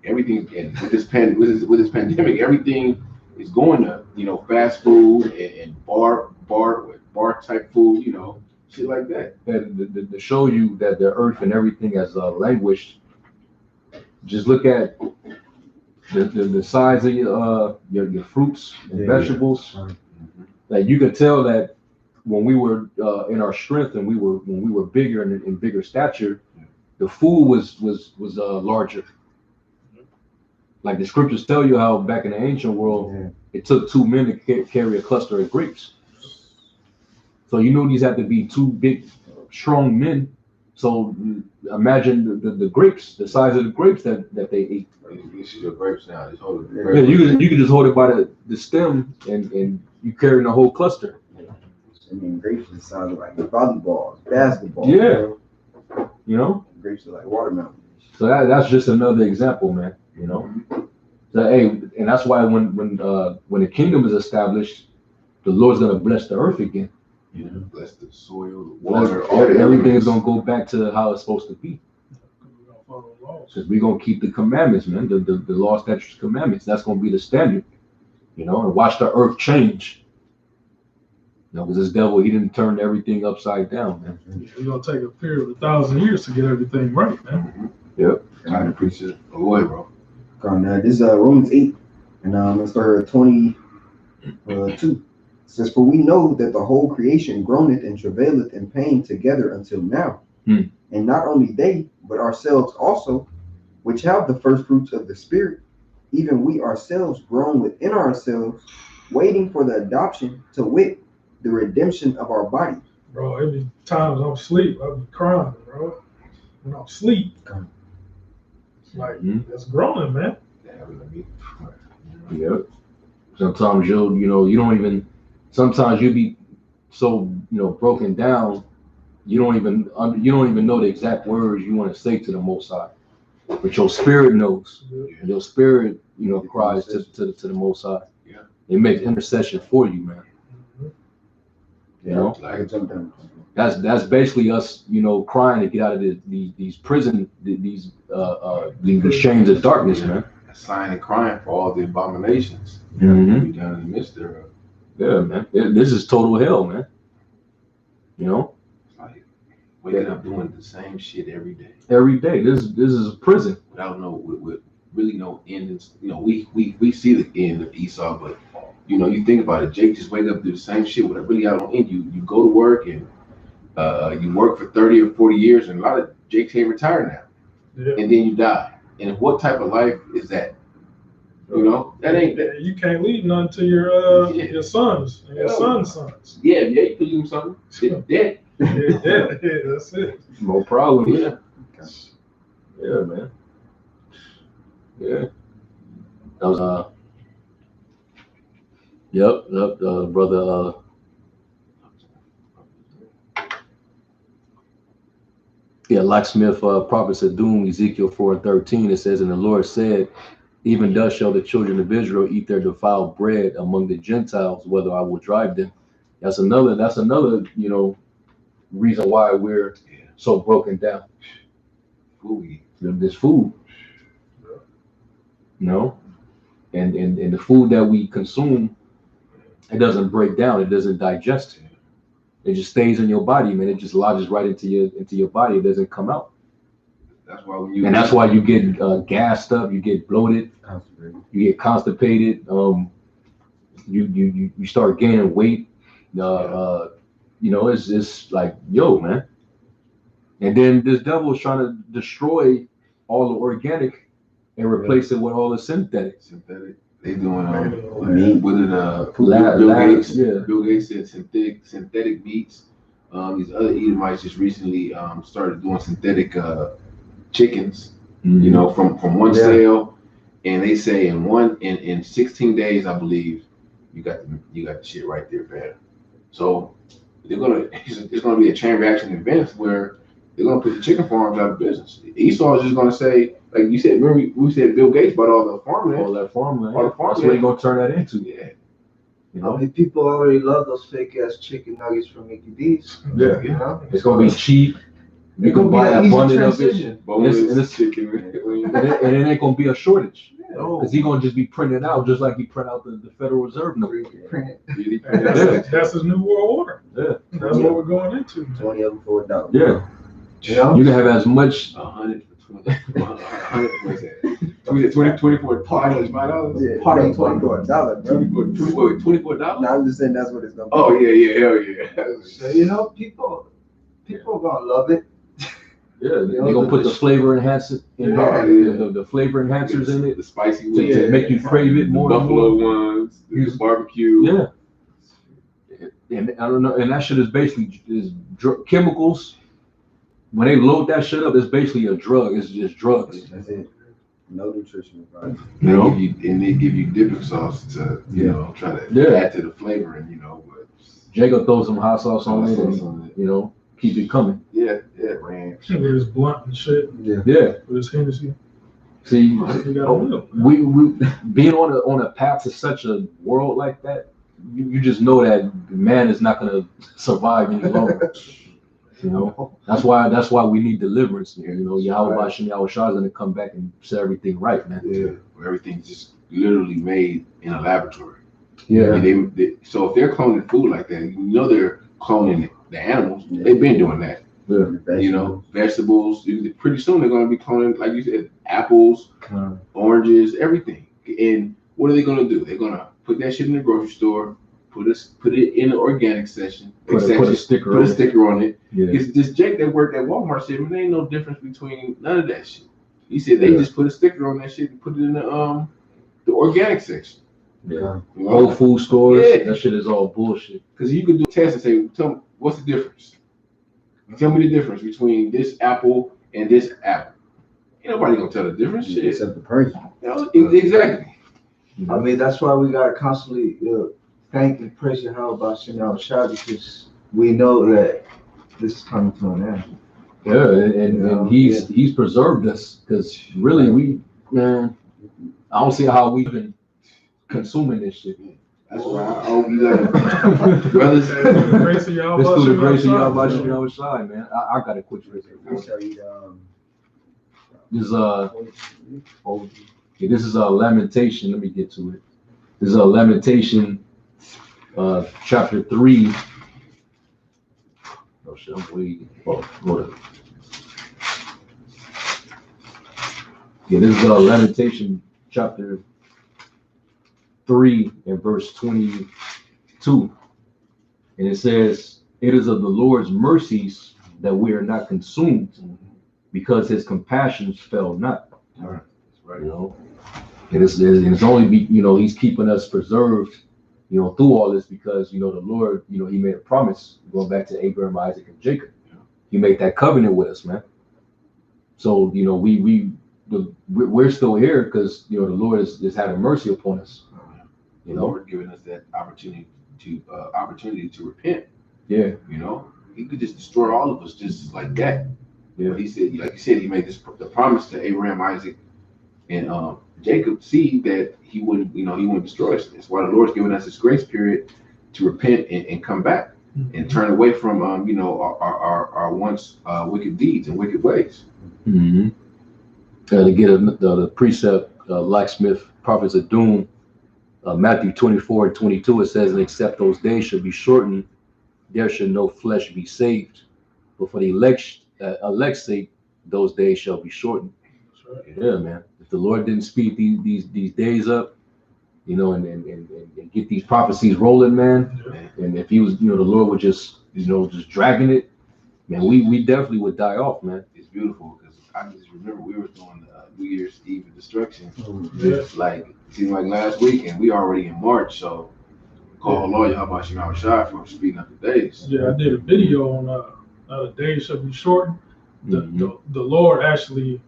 everything. And with this pandemic, everything is going to fast food and bar type food, shit like that. And to show you that the earth and everything has languished, just look at the size of your fruits and vegetables. Like you could tell that when we were in our strength and when we were bigger and in bigger stature, the food was larger. Like the scriptures tell you how back in the ancient world, it took 2 men to carry a cluster of grapes. So these had to be 2 big, strong men. So imagine the grapes, the size of the grapes that they ate. You see the grapes now. Just hold it. Yeah, you could just hold it by the stem and you carrying the whole cluster. Grapes are the size of like volleyballs, basketball. Yeah. Grapes are like watermelons. So that's just another example, man. So and that's why when the kingdom is established, the Lord's gonna bless the earth again. Bless the soil, the water, everything is gonna go back to how it's supposed to be. Because we're gonna keep the commandments, man. The law, statutes, commandments. That's gonna be the standard. And watch the earth change. Because this devil, he didn't turn everything upside down, man. It's gonna take a period of 1,000 years to get everything right, man. Yep. I appreciate it. Go ahead, bro. This is Romans 8, and let's start at 22. It says, for we know that the whole creation groaneth and travaileth in pain together until now. And not only they, but ourselves also, which have the first fruits of the Spirit, even we ourselves groan within ourselves, waiting for the adoption, to wit, the redemption of our body. Bro, every time I'm asleep, I be crying, bro. when I'm asleep. It's like, that's growing, man. Yep. Sometimes you don't even, sometimes you be so, broken down, you don't even know the exact words you want to say to the Most High. But your spirit knows. And your spirit, cries to the Most High. Yeah. It makes intercession for you, man. You know? That's basically us, crying to get out of these prison, these chains of darkness, man. Sighing and crying for all the abominations Mm-hmm. we done in the midst thereof. Yeah, man. This is total hell, man. It's like waking up doing the same shit every day. Every day. This is a prison. Without with really no end. We see the end of Esau, but you think about it. Jake just wake up do the same shit without really out on end. You go to work and you work for 30 or 40 years, and a lot of Jakes ain't retired now. Yeah. And then you die. And what type of life is that? That ain't that. You can't leave none to your sons and your sons' sons. Yeah, you can leave them something. It's dead. Yeah, that's it. No problem. Yeah. Yeah, man. Yeah. That was brother. Locksmith, prophets of doom, Ezekiel 4:13. It says, and the Lord said, even thus shall the children of Israel eat their defiled bread among the Gentiles, whether I will drive them. That's another, reason why we're so broken down. This food. And the food that we consume, it doesn't break down, it doesn't digest. It just stays in your body, man. It just lodges right into your body. It doesn't come out. That's why that's why you get gassed up, you get bloated, you get constipated. You start gaining weight. It's like, yo, man. And then this devil is trying to destroy all the organic and replace it with all the synthetic. They doing Bill Gates. Yeah. Bill Gates said synthetic meats. These other Edomites just recently started doing synthetic chickens. Mm-hmm. From one cell, and they say in 16 days, I believe, you got the shit right there, man. So it's gonna be a chain reaction event where they're gonna put the chicken farms out of business. Esau is just gonna say, like you said, remember we said Bill Gates bought all the farmland. All that farmland. That's what they're gonna turn that into. Yeah. How many people already love those fake ass chicken nuggets from Mickey D's? Yeah. It's gonna be cheap. You can buy abundant of it. And it ain't gonna be a shortage. Because he's gonna just be printed out just like he print out the Federal Reserve note. That's his new world order. Yeah. That's what we're going into. 20 of them for $1. Yeah. You can have as much 100 for 20. 100 what's that? 24 $5. Yeah, $20 for $1, bro. $24? No, I'm just saying that's what it's gonna be. Oh yeah, hell yeah. So, people are gonna love it. Yeah, they're gonna put the flavor enhancer in the flavor enhancers in it, the spicy to make you crave it more. The buffalo ones, the barbecue. Yeah, and I don't know, and that shit is basically chemicals. When they load that shit up, it's basically a drug. It's just drugs. That's it. No nutrition value. They give you dipping sauce to try to add to the flavor, and but Jacob throws some hot sauce on it, and keep it coming. Yeah, ranch. With his blunt and shit. Yeah. With his Hennessy. See, we being on a path to such a world like that, you just know that man is not gonna survive any longer. That's why we need deliverance here. Yahweh Hashem Yahushua is gonna come back and set everything right, man. Yeah, where everything's just literally made in a laboratory. Yeah. So if they're cloning food like that, they're cloning the animals. Yeah. They've been doing that. Yeah. Vegetables. Pretty soon they're going to be cloning, like you said, apples, oranges, everything. And what are they going to do? They're going to put that shit in the grocery store, put it in the organic section, put a sticker on it. Yeah. Because this Jake that worked at Walmart said, man, there ain't no difference between none of that shit. He said they just put a sticker on that shit and put it in the organic section. Yeah. Whole food stores. Yeah. That shit is all bullshit. Because you could do a test and say, tell me, what's the difference? Tell me the difference between this apple and this apple. Ain't nobody gonna tell the difference. Shit. Except the person. You know, exactly. I mean, that's why we gotta constantly thank and praise Yahweh Shemel Shah, because we know that this is coming to an end. Yeah, and he's preserved us, because really man, I don't see how we've been consuming this shit. That's why I hope you got brothers. It's through the grace of Yahweh It's through the grace of Shah. Yahweh Shai, man. I got a quick verse. I'll tell you, This is Lamentation. Let me get to it. This is Lamentation, chapter 3. Oh shit, I'm waiting. Oh, hold on. Yeah, this is Lamentation, chapter 3 and verse 22. And it says, "It is of the Lord's mercies that we are not consumed, because his compassions fail not." All right. That's right. You know, and it's only he's keeping us preserved, through all this, because the Lord, he made a promise going back to Abraham, Isaac, and Jacob. He made that covenant with us, man. So we're still here because the Lord is having mercy upon us. The Lord giving us that opportunity to repent. Yeah. He could just destroy all of us just like that. Yeah. But he said, like you said, he made the promise to Abraham, Isaac, and Jacob, see that he wouldn't destroy us. That's why the Lord's giving us this grace period to repent and come back and turn away from our once wicked deeds and wicked ways. Mm-hmm. To get the precept, Locksmith, Prophets of Doom, Matthew 24:22, it says, "And except those days should be shortened, there should no flesh be saved. But for the elect's sake, those days shall be shortened." Right. Yeah, man. If the Lord didn't speed these days up, and get these prophecies rolling, man, and if he was, the Lord would just dragging it, man, we definitely would die off, man. It's beautiful because I just remember we were doing New Year's Eve of destruction. Yeah. Like, it seemed like last week, and we already in March, so call Lord Yahweh Shemel Shah for speeding up the days. Yeah, I did a video on the days shall be shortened. The Lord actually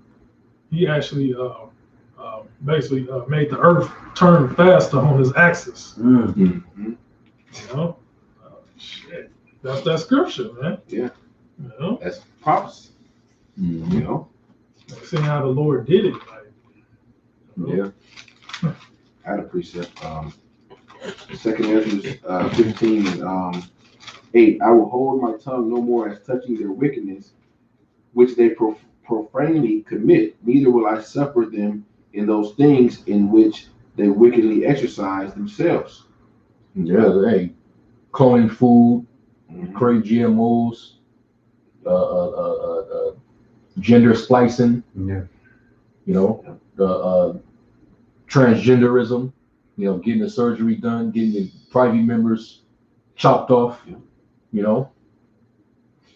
basically made the earth turn faster on his axis. Mm-hmm. Shit. That's that scripture, man. Yeah. That's prophecy. Mm-hmm. Seeing how the Lord did it. Yeah. I had a precept. 2 Ezra 15 and 8. "I will hold my tongue no more as touching their wickedness, which they profanely commit, neither will I suffer them in those things in which they wickedly exercise themselves." Yeah, hey, cloning food, create GMOs, gender splicing, transgenderism, getting the surgery done, getting your private members chopped off,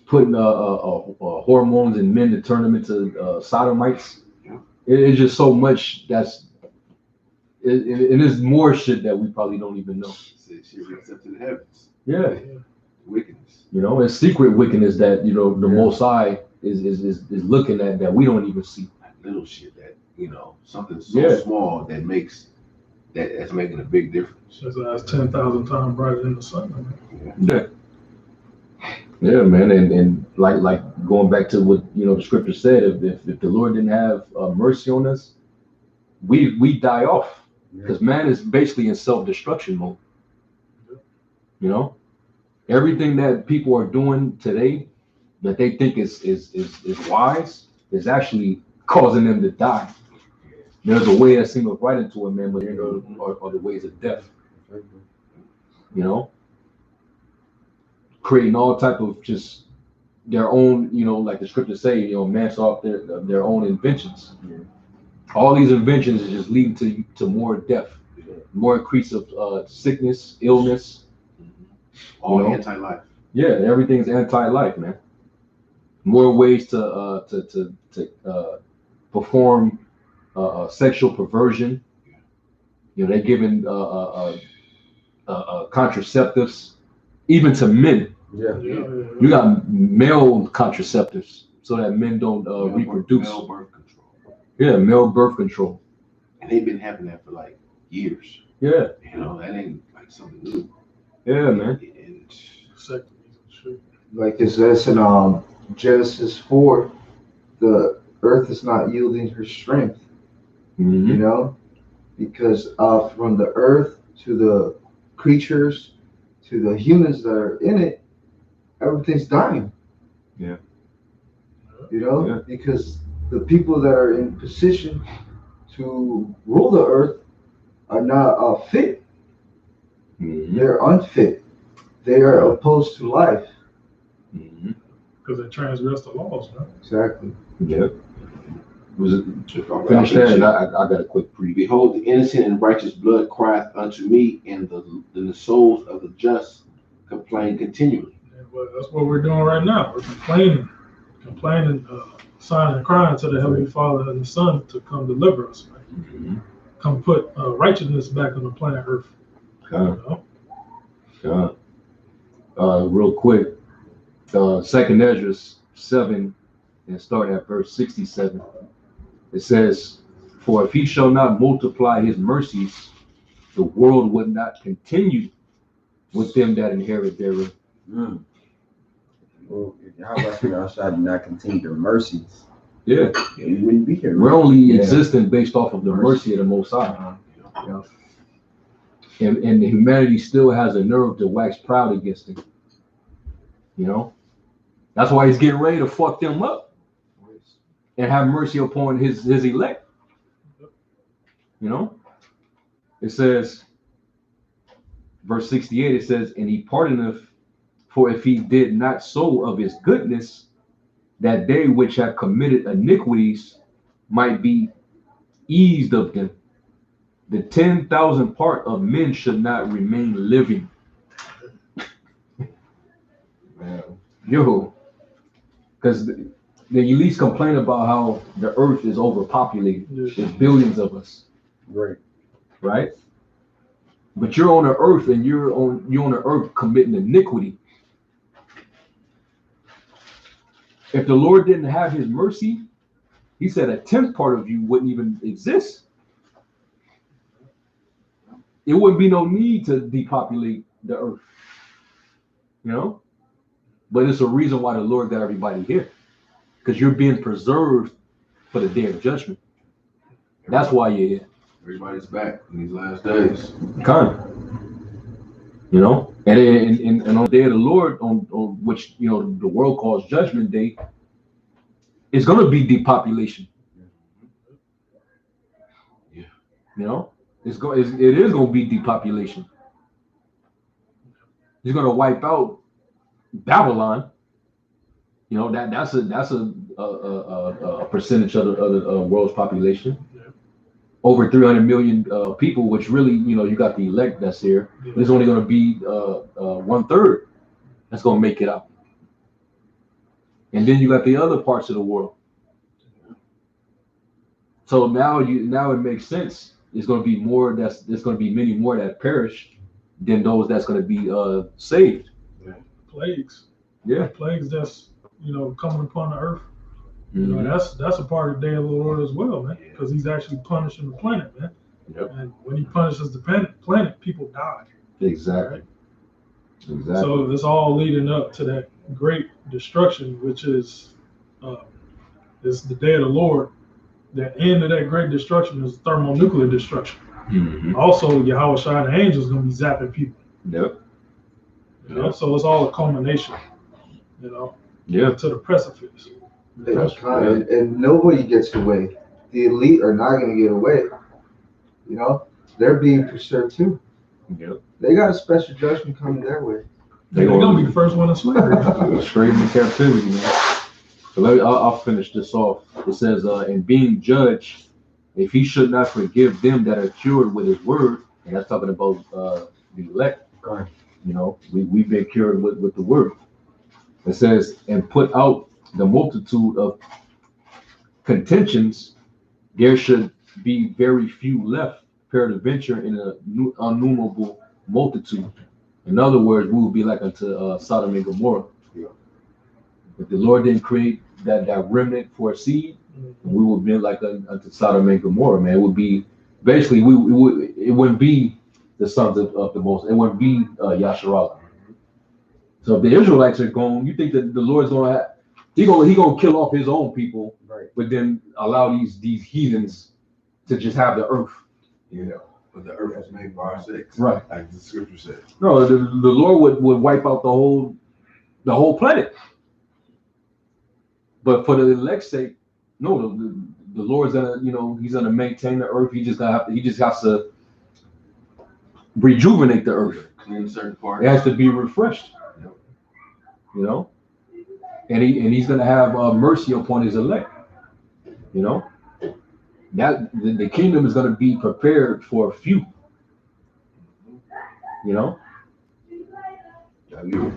putting hormones in men to turn them into sodomites. It's just so much it is more shit that we probably don't even know. She reaches up to the heavens. Yeah. Wickedness. It's secret wickedness that, the Most High is looking at that we don't even see. Little shit that, something so small that's making a big difference. That's 10,000 times brighter than the sun. Yeah. Yeah, man, and like going back to what the scripture said, if the Lord didn't have mercy on us, we die off, because man is basically in self-destruction mode. Everything that people are doing today that they think is wise is actually causing them to die. There's a way that seems right into it, man, but there are the ways of death. Creating all type of just their own, like the scriptures say, man saw their own inventions. All these inventions is just leading to more death, more increase of sickness, illness. All anti-life. Yeah, everything's anti-life, man. More ways to perform sexual perversion. They're giving contraceptives even to men. Yeah. You got male contraceptives so that men don't reproduce. Male birth control. Yeah, male birth control. And they've been having that for like years. Yeah. You know, that ain't like something new. Yeah, man. And Like it says in Genesis 4, the earth is not yielding her strength, Mm-hmm. you know, because from the earth to the creatures to the humans that are in it, everything's dying. Yeah. You know, Yeah. because the people that are in position to rule the earth are not fit. Mm-hmm. They're unfit. They are opposed to life. Mm-hmm. Because they transgress the laws, man. Exactly. Yeah. Was it if I finish that? And finish I got a quick preview. Behold, the innocent and righteous blood crieth unto me, and the souls of the just complain continually. And that's what we're doing right now. We're complaining, signing and crying to the Heavenly Father and the Son to come deliver us, man. Mm-hmm. Come put righteousness back on the planet Earth. God. You know? God. Real quick, 2nd Ezra 7, and start at verse 67. It says, "For if he shall not multiply his mercies, the world would not continue with them that inherit therein." Well, if Yahweh shall not continue their mercies, Yeah. we wouldn't be here. We're only Yeah. existing based off of the mercy of the Most High. Yeah. And humanity still has a nerve to wax proud against him. You know? That's why he's getting ready to fuck them up and have mercy upon his elect. You know? It says, verse 68, it says, "And he pardoneth, for if he did not so of his goodness, that they which have committed iniquities might be eased of them, the 10,000 part of men should not remain living." Yo, because they at least complain about how the earth is overpopulated. There's billions of us, right? But you're on the earth and you're on the earth committing iniquity. If the Lord didn't have his mercy, he said a 10th part of you wouldn't even exist. It wouldn't be no need to depopulate the earth. You know? But it's a reason why the Lord got everybody here. Because you're being preserved for the day of judgment. That's why you're here. Everybody's back in these last days. Kind of. You know? And on the day of the Lord, on which, you know, the world calls Judgment Day, it's going to be depopulation. Yeah. You know? It is going to be depopulation. He's going to wipe out Babylon. You know, that's a percentage of the world's population. Yeah. Over 300 million people, which really, you know, you got the elect that's here. Yeah. There's only going to be 1/3 that's going to make it out. And then you got the other parts of the world. So now it makes sense. There's going to be there's going to be many more that perish than those that's going to be saved. Yeah. Plagues. Yeah. Plagues that's, you know, coming upon the earth. You know, that's a part of the day of the Lord as well, man. Because he's actually punishing the planet, man. Yep. And when he punishes the planet, people die. Exactly. Right? Exactly. So it's all leading up to that great destruction, which is the day of the Lord. The end of that great destruction is thermonuclear destruction. Mm-hmm. Also, Yahweh Shai and the angels going to be zapping people. Yep. You know? So it's all a culmination, you know, to the precipice. And nobody gets away. The elite are not going to get away. You know, they're being preserved too. Yep. They got a special judgment coming their way. They're going to be the first one in slavery. Straight into captivity, man. So I'll finish this off. It says, "And being judged, if he should not forgive them that are cured with his word," and that's talking about the elect. Right. You know, we've been cured with the word. It says, "And put out the multitude of contentions, there should be very few left, peradventure in an innumerable multitude." In other words, we will be like unto Sodom and Gomorrah. Yeah. If the Lord didn't create that remnant for a seed, we would be like unto Sodom and Gomorrah, man. It would be basically it wouldn't be the sons of the Most. It wouldn't be Yasharala. So if the Israelites are gone, you think that the Lord's gonna he gonna kill off his own people, Right. but then allow these heathens to just have the earth. You know, but the earth was made for our sakes. Right. Like the scripture says. No, the Lord would wipe out the whole planet. But for the elect's sake, no, the Lord's gonna, he's gonna maintain the earth. He just has to rejuvenate the earth. Clean certain parts. It has to be refreshed. And he's gonna have mercy upon his elect. That the kingdom is gonna be prepared for a few. I'm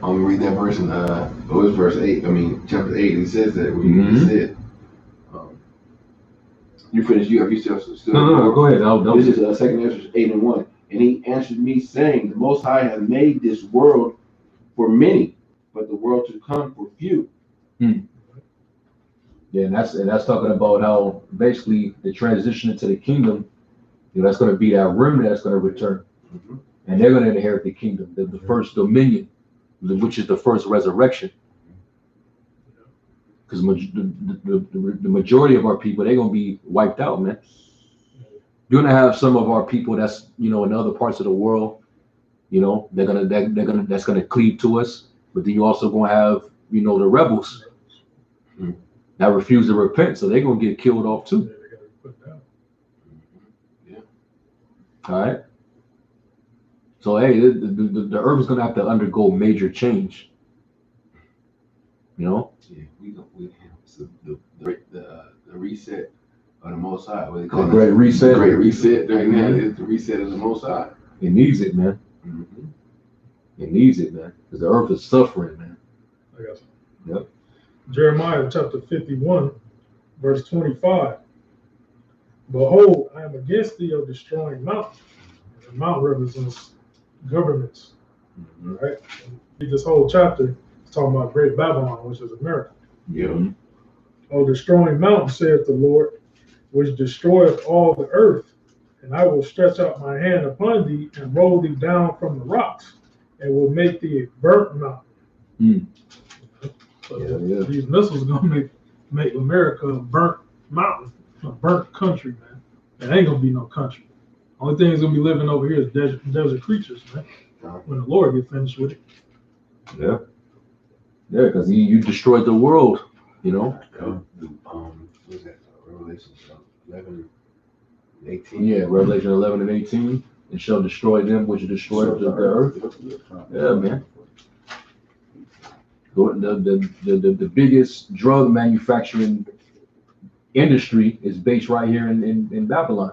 gonna read that verse in verse 8. Chapter 8. He says that he said. You finished? You still? No, go ahead. This is 2 Ezra 8:1. And he answered me, saying, the Most High has made this world for many, but the world to come for few. Yeah, and that's talking about how basically the transition into the kingdom, that's going to be that remnant that's going to return, and they're going to inherit the kingdom, the first dominion, which is the first resurrection. Because the majority of our people, they're going to be wiped out, man. You're going to have some of our people that's in other parts of the world, that's going to cleave to us, but then you also going to have the rebels that refuse to repent, so they're gonna get killed off too. Yeah. All right. So hey, the earth is gonna have to undergo major change. Yeah, so the reset of the Most High. What they call the Great Reset. The Great Reset right now is the reset of the Most High. It needs it, man. It needs it, man, because the earth is suffering, man. I got you. Yep. Jeremiah chapter 51, verse 25. Behold, I am against thee of destroying mountains. And the mountain represents governments. Right? And this whole chapter is talking about Great Babylon, which is America. Yeah. O destroying mountain, saith the Lord, which destroyeth all the earth. And I will stretch out my hand upon thee and roll thee down from the rocks, and will make thee a burnt mountain. So these missiles are gonna make America a burnt mountain, a burnt country, man. It ain't gonna be no country. Only thing that's gonna be living over here is desert creatures, man. When the Lord get finished with it. Yeah, because you destroyed the world, What is that? Revelation 11, 18. Yeah, Revelation 11 and 18. And shall destroy them which destroyed the earth. Yeah, man. The biggest drug manufacturing industry is based right here in Babylon.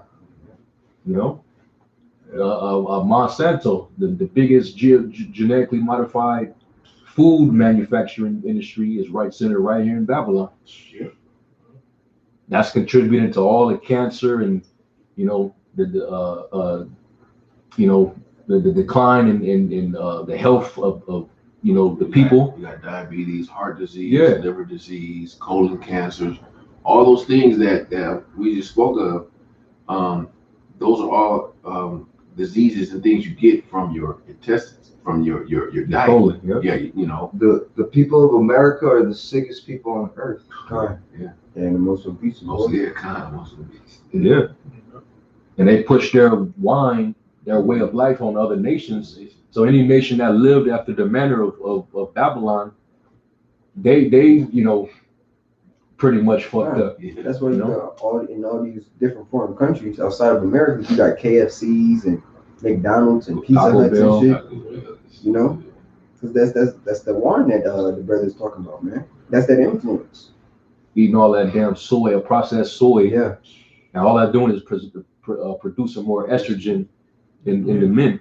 Monsanto, the biggest genetically modified food manufacturing industry is centered right here in Babylon. That's contributing to all the cancer and the decline in the health of the people. You got diabetes, heart disease, liver disease, colon cancers, all those things that we just spoke of. Those are all diseases and things you get from your intestines, from your diet. Colon, yeah. The people of America are the sickest people on earth. Yeah. And the most obese. Most obese. Yeah. And they push their way of life on other nations. So any nation that lived after the manner of Babylon, they pretty much fucked up. Yeah. That's why you got all these different foreign countries outside of America, you got KFCs and McDonald's and Pizza Huts and shit. Because that's the one that the brother's talking about, man. That's that influence. Eating all that damn soy, processed soy. Yeah. And all that doing is producing more estrogen in the men.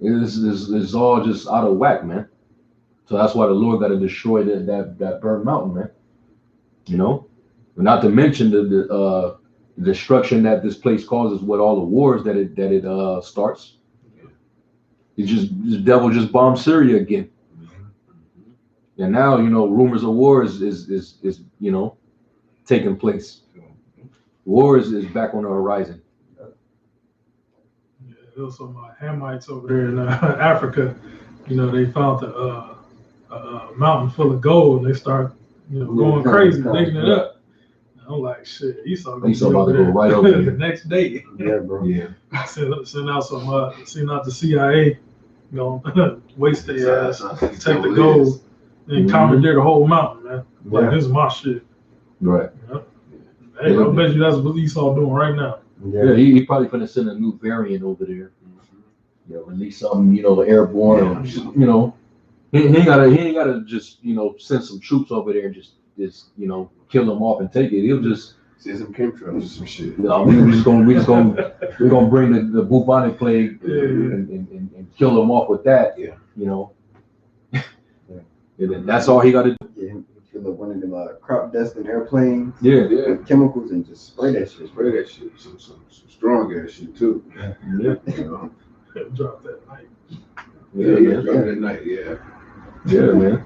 It's all just out of whack, man. So that's why the Lord got to destroy that burnt mountain, man. But not to mention the destruction that this place causes with all the wars that it starts. This devil just bombed Syria again. And now, rumors of war is taking place. War is back on the horizon. Yeah, there was some Hamites over there in Africa. They found a mountain full of gold. And they start, going crazy, digging it up. I'm like, shit, Esau gonna be about to over go there right over the there. next day. Yeah, bro. Yeah. Send out the CIA, waste their ass, take the gold, and commandeer the whole mountain, man. Like, this is my shit. Right. Hey, I bet you that's what Esau doing right now. Yeah, he probably gonna send a new variant over there. Release something, airborne. Or, he ain't gotta just send some troops over there and just kill them off and take it. He'll just send some chemtrails or some shit. We're gonna bring the bubonic plague and kill them off with that. Yeah. And then that's all he got to do. Yeah, fill up one of them crop dusting airplanes. Yeah. With chemicals and just spray that shit. Some strong ass shit too. Yeah. Drop that night. Drop that night. Yeah. Yeah, man.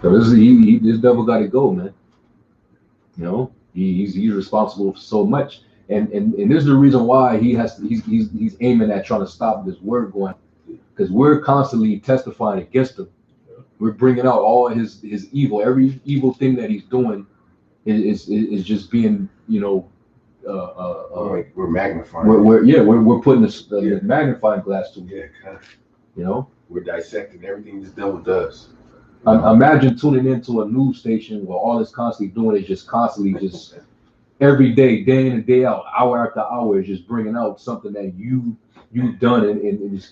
So this devil got to go, man. He's responsible for so much, and this is the reason why he's aiming at trying to stop this word going, because we're constantly testifying against him. We're bringing out all his evil, every evil thing that he's doing is just being we're magnifying. We're putting the magnifying glass to it. Yeah, we're dissecting everything this devil does. Imagine tuning into a news station where all it's constantly doing is just every day in and day out, hour after hour, is just bringing out something that you've done and just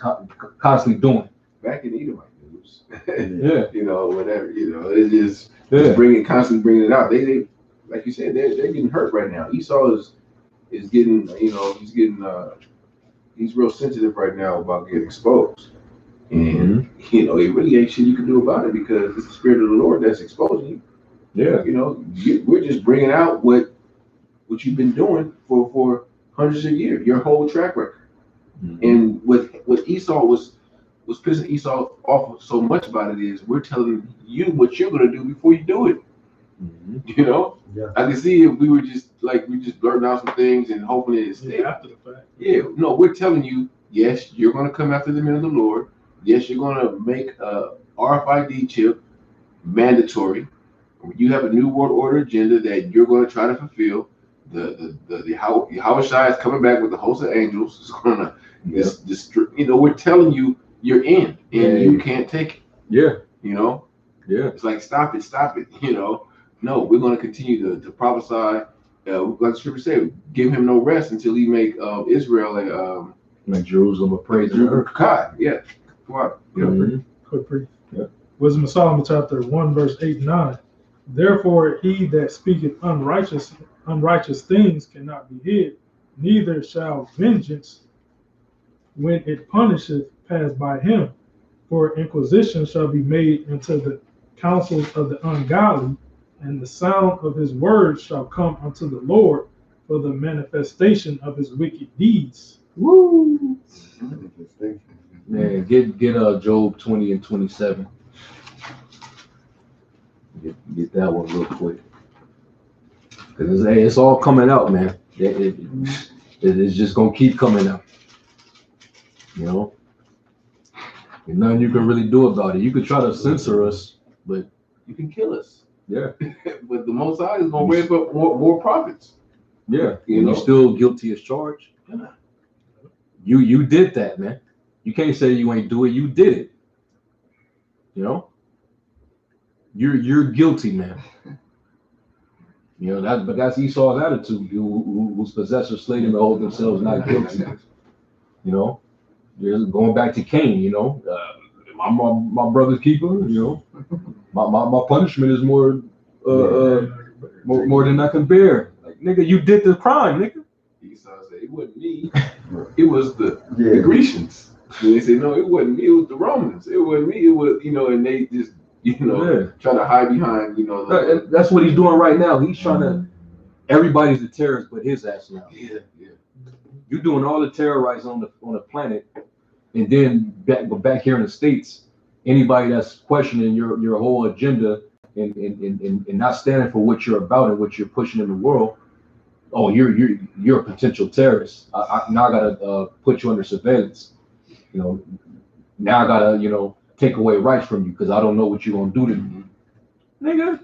constantly doing. Back in Edomite news, yeah, whatever, it is constantly bringing it out. They like you said, they're getting hurt right now. Esau is getting, he's real sensitive right now about getting exposed. And it really ain't shit you can do about it, because it's the Spirit of the Lord that's exposing you. Yeah. We're just bringing out what you've been doing for hundreds of years, your whole track record. And what Esau was pissing Esau off so much about it is we're telling you what you're gonna do before you do it. Yeah. I can see if we were just blurting out some things and hoping it's after the fact. Yeah, no, we're telling you, yes, you're gonna come after the men of the Lord. Yes, you're going to make a RFID chip mandatory. You have a new world order agenda that you're going to try to fulfill. The Yahushua is coming back with the host of angels. It's going to, we're telling you you're in, and you can't take it. Yeah. Yeah. It's like, stop it. No, we're going to continue to prophesy. Like the scripture said, give him no rest until he make Israel like Jerusalem a praise. God, yeah. Wisdom of Solomon, chapter 1, verse 8 and 9. Therefore, he that speaketh unrighteous things cannot be hid, neither shall vengeance, when it punisheth, pass by him. For inquisition shall be made unto the counsels of the ungodly, and the sound of his words shall come unto the Lord for the manifestation of his wicked deeds. Woo! Man, get Job 20 and 27. Get that one real quick. Because it's all coming out, man. It's just gonna keep coming out. There's nothing you can really do about it. You could try to censor us, but you can kill us. Yeah. But the Most High is gonna raise up more prophets. Yeah. You're still guilty as charged. Yeah. You did that, man. You can't say you ain't do it. You did it. You're guilty, man. That's Esau's attitude. Whose possessors slay them and hold themselves not guilty. You're going back to Cain. My brother's keeper. My punishment is more than I can bear. Like, nigga, you did the crime, nigga. Esau said it wasn't me. It was the Grecians. And they said, no, it wasn't me. It was the Romans. It wasn't me. It was, and they just, trying to hide behind, That's what he's doing right now. He's trying to. Everybody's a terrorist, but his ass now. Yeah. You're doing all the terrorizing on the planet, and then back here in the States, anybody that's questioning your whole agenda and not standing for what you're about and what you're pushing in the world, oh, you're a potential terrorist. Now I gotta put you under surveillance. You know, now I gotta take away rights from you because I don't know what you're gonna do to me. Nigga,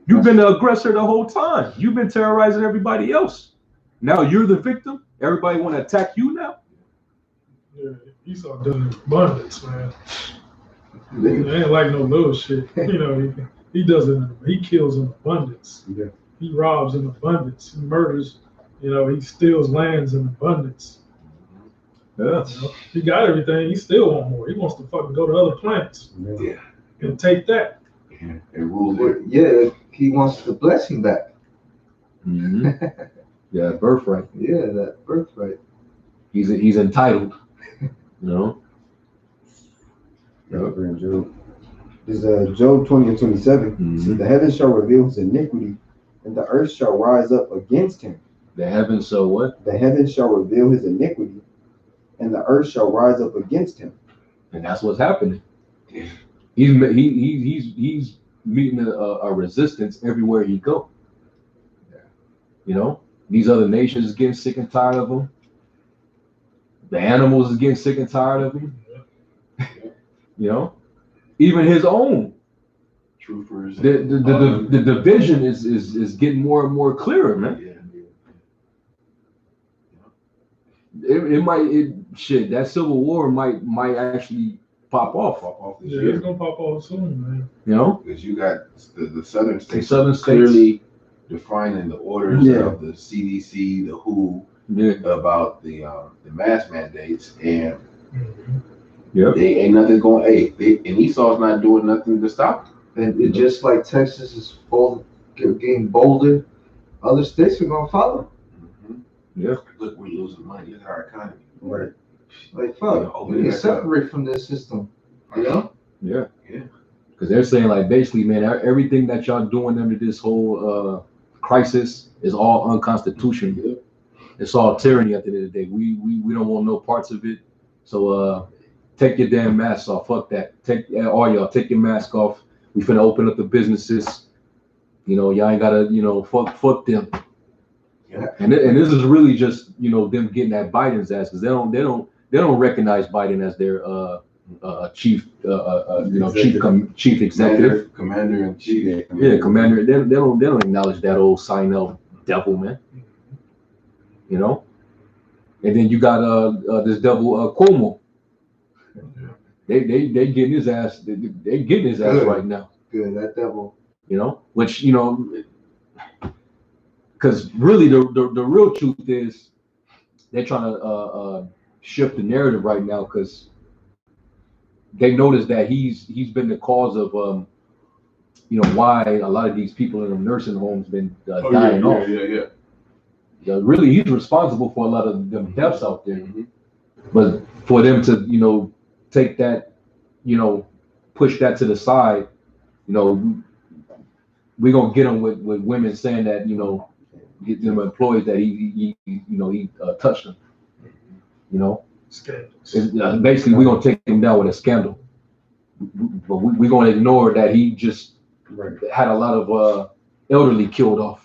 you've been the aggressor the whole time. You've been terrorizing everybody else. Now you're the victim. Everybody want to attack you now. Yeah, Esau done in abundance, man. It ain't like no little shit. He does it. He kills in abundance. Yeah. He robs in abundance. He murders. He steals lands in abundance. Yeah. He got everything. He still want more. He wants to fucking go to other planets. Yeah. And take that. And rule it. Yeah, he wants the blessing back. Mm-hmm. Yeah, birthright. Yeah, that birthright. He's entitled. Yeah, Job. This is Job 20 and 27. Mm-hmm. See, the heavens shall reveal his iniquity, and the earth shall rise up against him. The heavens shall what? The heavens shall reveal his iniquity, and the earth shall rise up against him. And that's what's happening. He's meeting a resistance everywhere he go. These other nations is getting sick and tired of him. The animals is getting sick and tired of him. Even his own Troopers. The division is getting more and more clearer, man. Yeah. That civil war might actually pop off. This Yeah, year. it's gonna pop off soon, man. Because you got the southern states Southern clearly defining the orders Yeah. of the CDC, the WHO, Yeah. about the mask mandates, and Yep. they ain't nothing going. And Esau's not doing nothing to stop it. And it just like Texas is getting bolder, other states are gonna follow. Yeah. Look, we're losing money. Look at our economy. Right. Like fuck, we need to separate from this system. Yeah. Yeah. Because they're saying like basically, man, everything that y'all doing under this whole crisis is all unconstitutional. Yeah. It's all tyranny at the end of the day. We don't want no parts of it. So take your damn masks off. Fuck that. All y'all take your mask off. We finna open up the businesses. Y'all ain't gotta fuck them. Yeah. And this is really just them getting at Biden's ass because they don't recognize Biden as their chief chief executive. Commander in chief. Yeah, commander. They don't acknowledge that old Sinel devil, man. And then you got this devil Cuomo. They getting his ass. They getting his ass right now. Good, that devil. Which because really the real truth is they're trying to shift the narrative right now because they noticed that he's been the cause of why a lot of these people in the nursing homes been dying off. Yeah. Really, he's responsible for a lot of them deaths out there. Mm-hmm. But for them to take that, push that to the side, we're gonna get them with women saying that get them employees that he touched them. Scandals. Basically, we're gonna take him down with a scandal. But we're gonna ignore that he just had a lot of elderly killed off.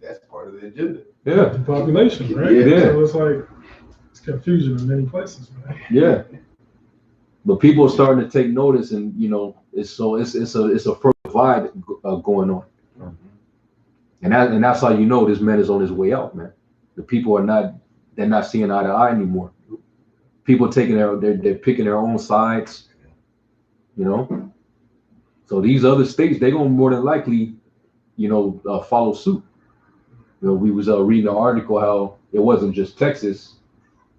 That's part of the agenda. Yeah. The population, right? Yeah. So it's like it's confusion in many places, man. Yeah. But people are starting to take notice, and it's a further divide going on. And that's how this man is on his way out, man. The people they're not seeing eye to eye anymore. People they're picking their own sides, So these other states, they're gonna more than likely, follow suit. We was reading an article how it wasn't just Texas.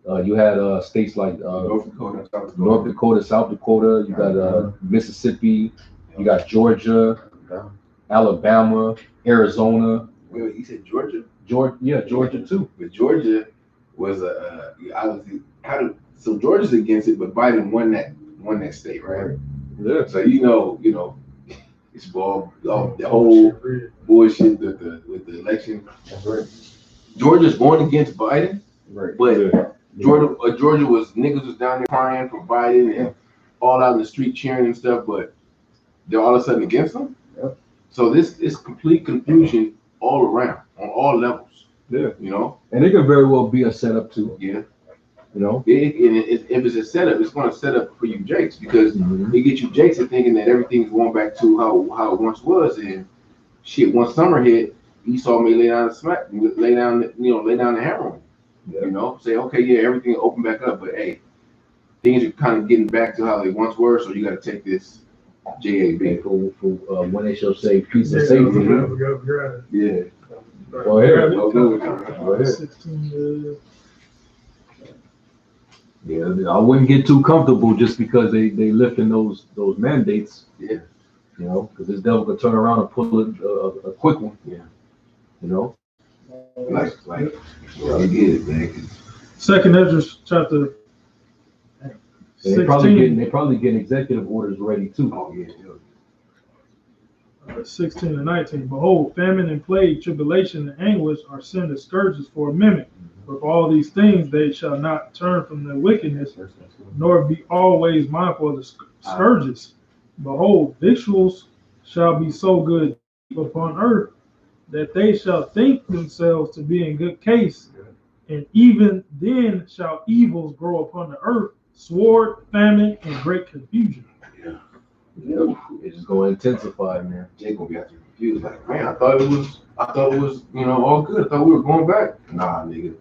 You had states like North Dakota, South Dakota. You got Mississippi. You got Georgia, Alabama, Arizona. Wait, you said Georgia? Georgia too. But Georgia was obviously so Georgia's against it, but Biden won that state, right? Yeah. So it's all the whole bullshit with the election. That's right. Georgia's going against Biden, Right. but Georgia was niggas was down there crying for Biden and all out in the street cheering and stuff, but they're all of a sudden against them. Yep. So this is complete confusion all around on all levels. Yeah. You know. And it could very well be a setup too. Yeah. You know. If it's a setup, it's going to set up for you Jakes because it gets you Jakes to thinking that everything's going back to how it once was. And shit, once summer hit, Esau may lay down the hammer. Yeah. You know, say okay, yeah, everything open back up, but hey, things are kind of getting back to how they once were. So you got to take this JAB For when they shall say peace and Yeah, safety. Yeah. Go ahead. Go ahead. 16. Yeah, I wouldn't get too comfortable just because they lifting those mandates. Yeah. You know, because this devil could turn around and pull a quick one. Yeah. You know. Like he did, man. Second Ezra chapter. And 16. they probably getting executive orders ready too. Oh yeah. 16 and 19. Behold, famine and plague, tribulation and anguish are sent as scourges for a mimic. With all these things, they shall not turn from their wickedness, nor be always mindful of the scourges. Behold, victuals shall be so good upon earth that they shall think themselves to be in good case. And even then shall evils grow upon the earth, sword, famine, and great confusion. Yeah, it's just gonna intensify, man. Jake gonna be out there confused, like, man, I thought it was, all good. I thought we were going back. Nah, nigga,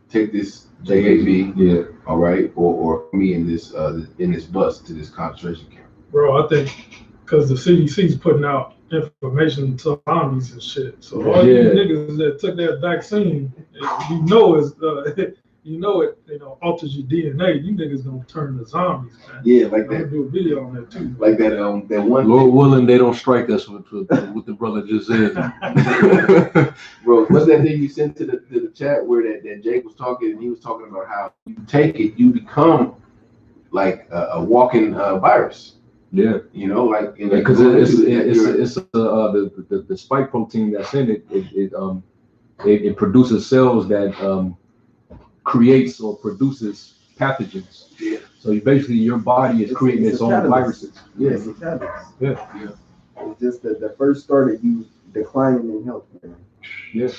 take this JAB, Yeah. all right, or me in this bus to this concentration camp. Bro, I think because the CDC's putting out information to zombies and shit. So all you niggas that took that vaccine, it alters your DNA. You niggas gonna turn to zombies, man. Yeah, like I'm gonna that. do a video on that too. Like that one. Lord willing, they don't strike us with what the brother just said. Bro, what's that thing you sent to the chat where that Jake was talking and he was talking about how you take it, you become like a walking virus. Yeah. You know, like because it's the spike protein that's in it. It produces cells that creates or produces pathogens. Yeah. So your body is creating its own viruses. Yeah, it's a catalyst. Yeah. It's just the first start of you declining in health, man. Yeah.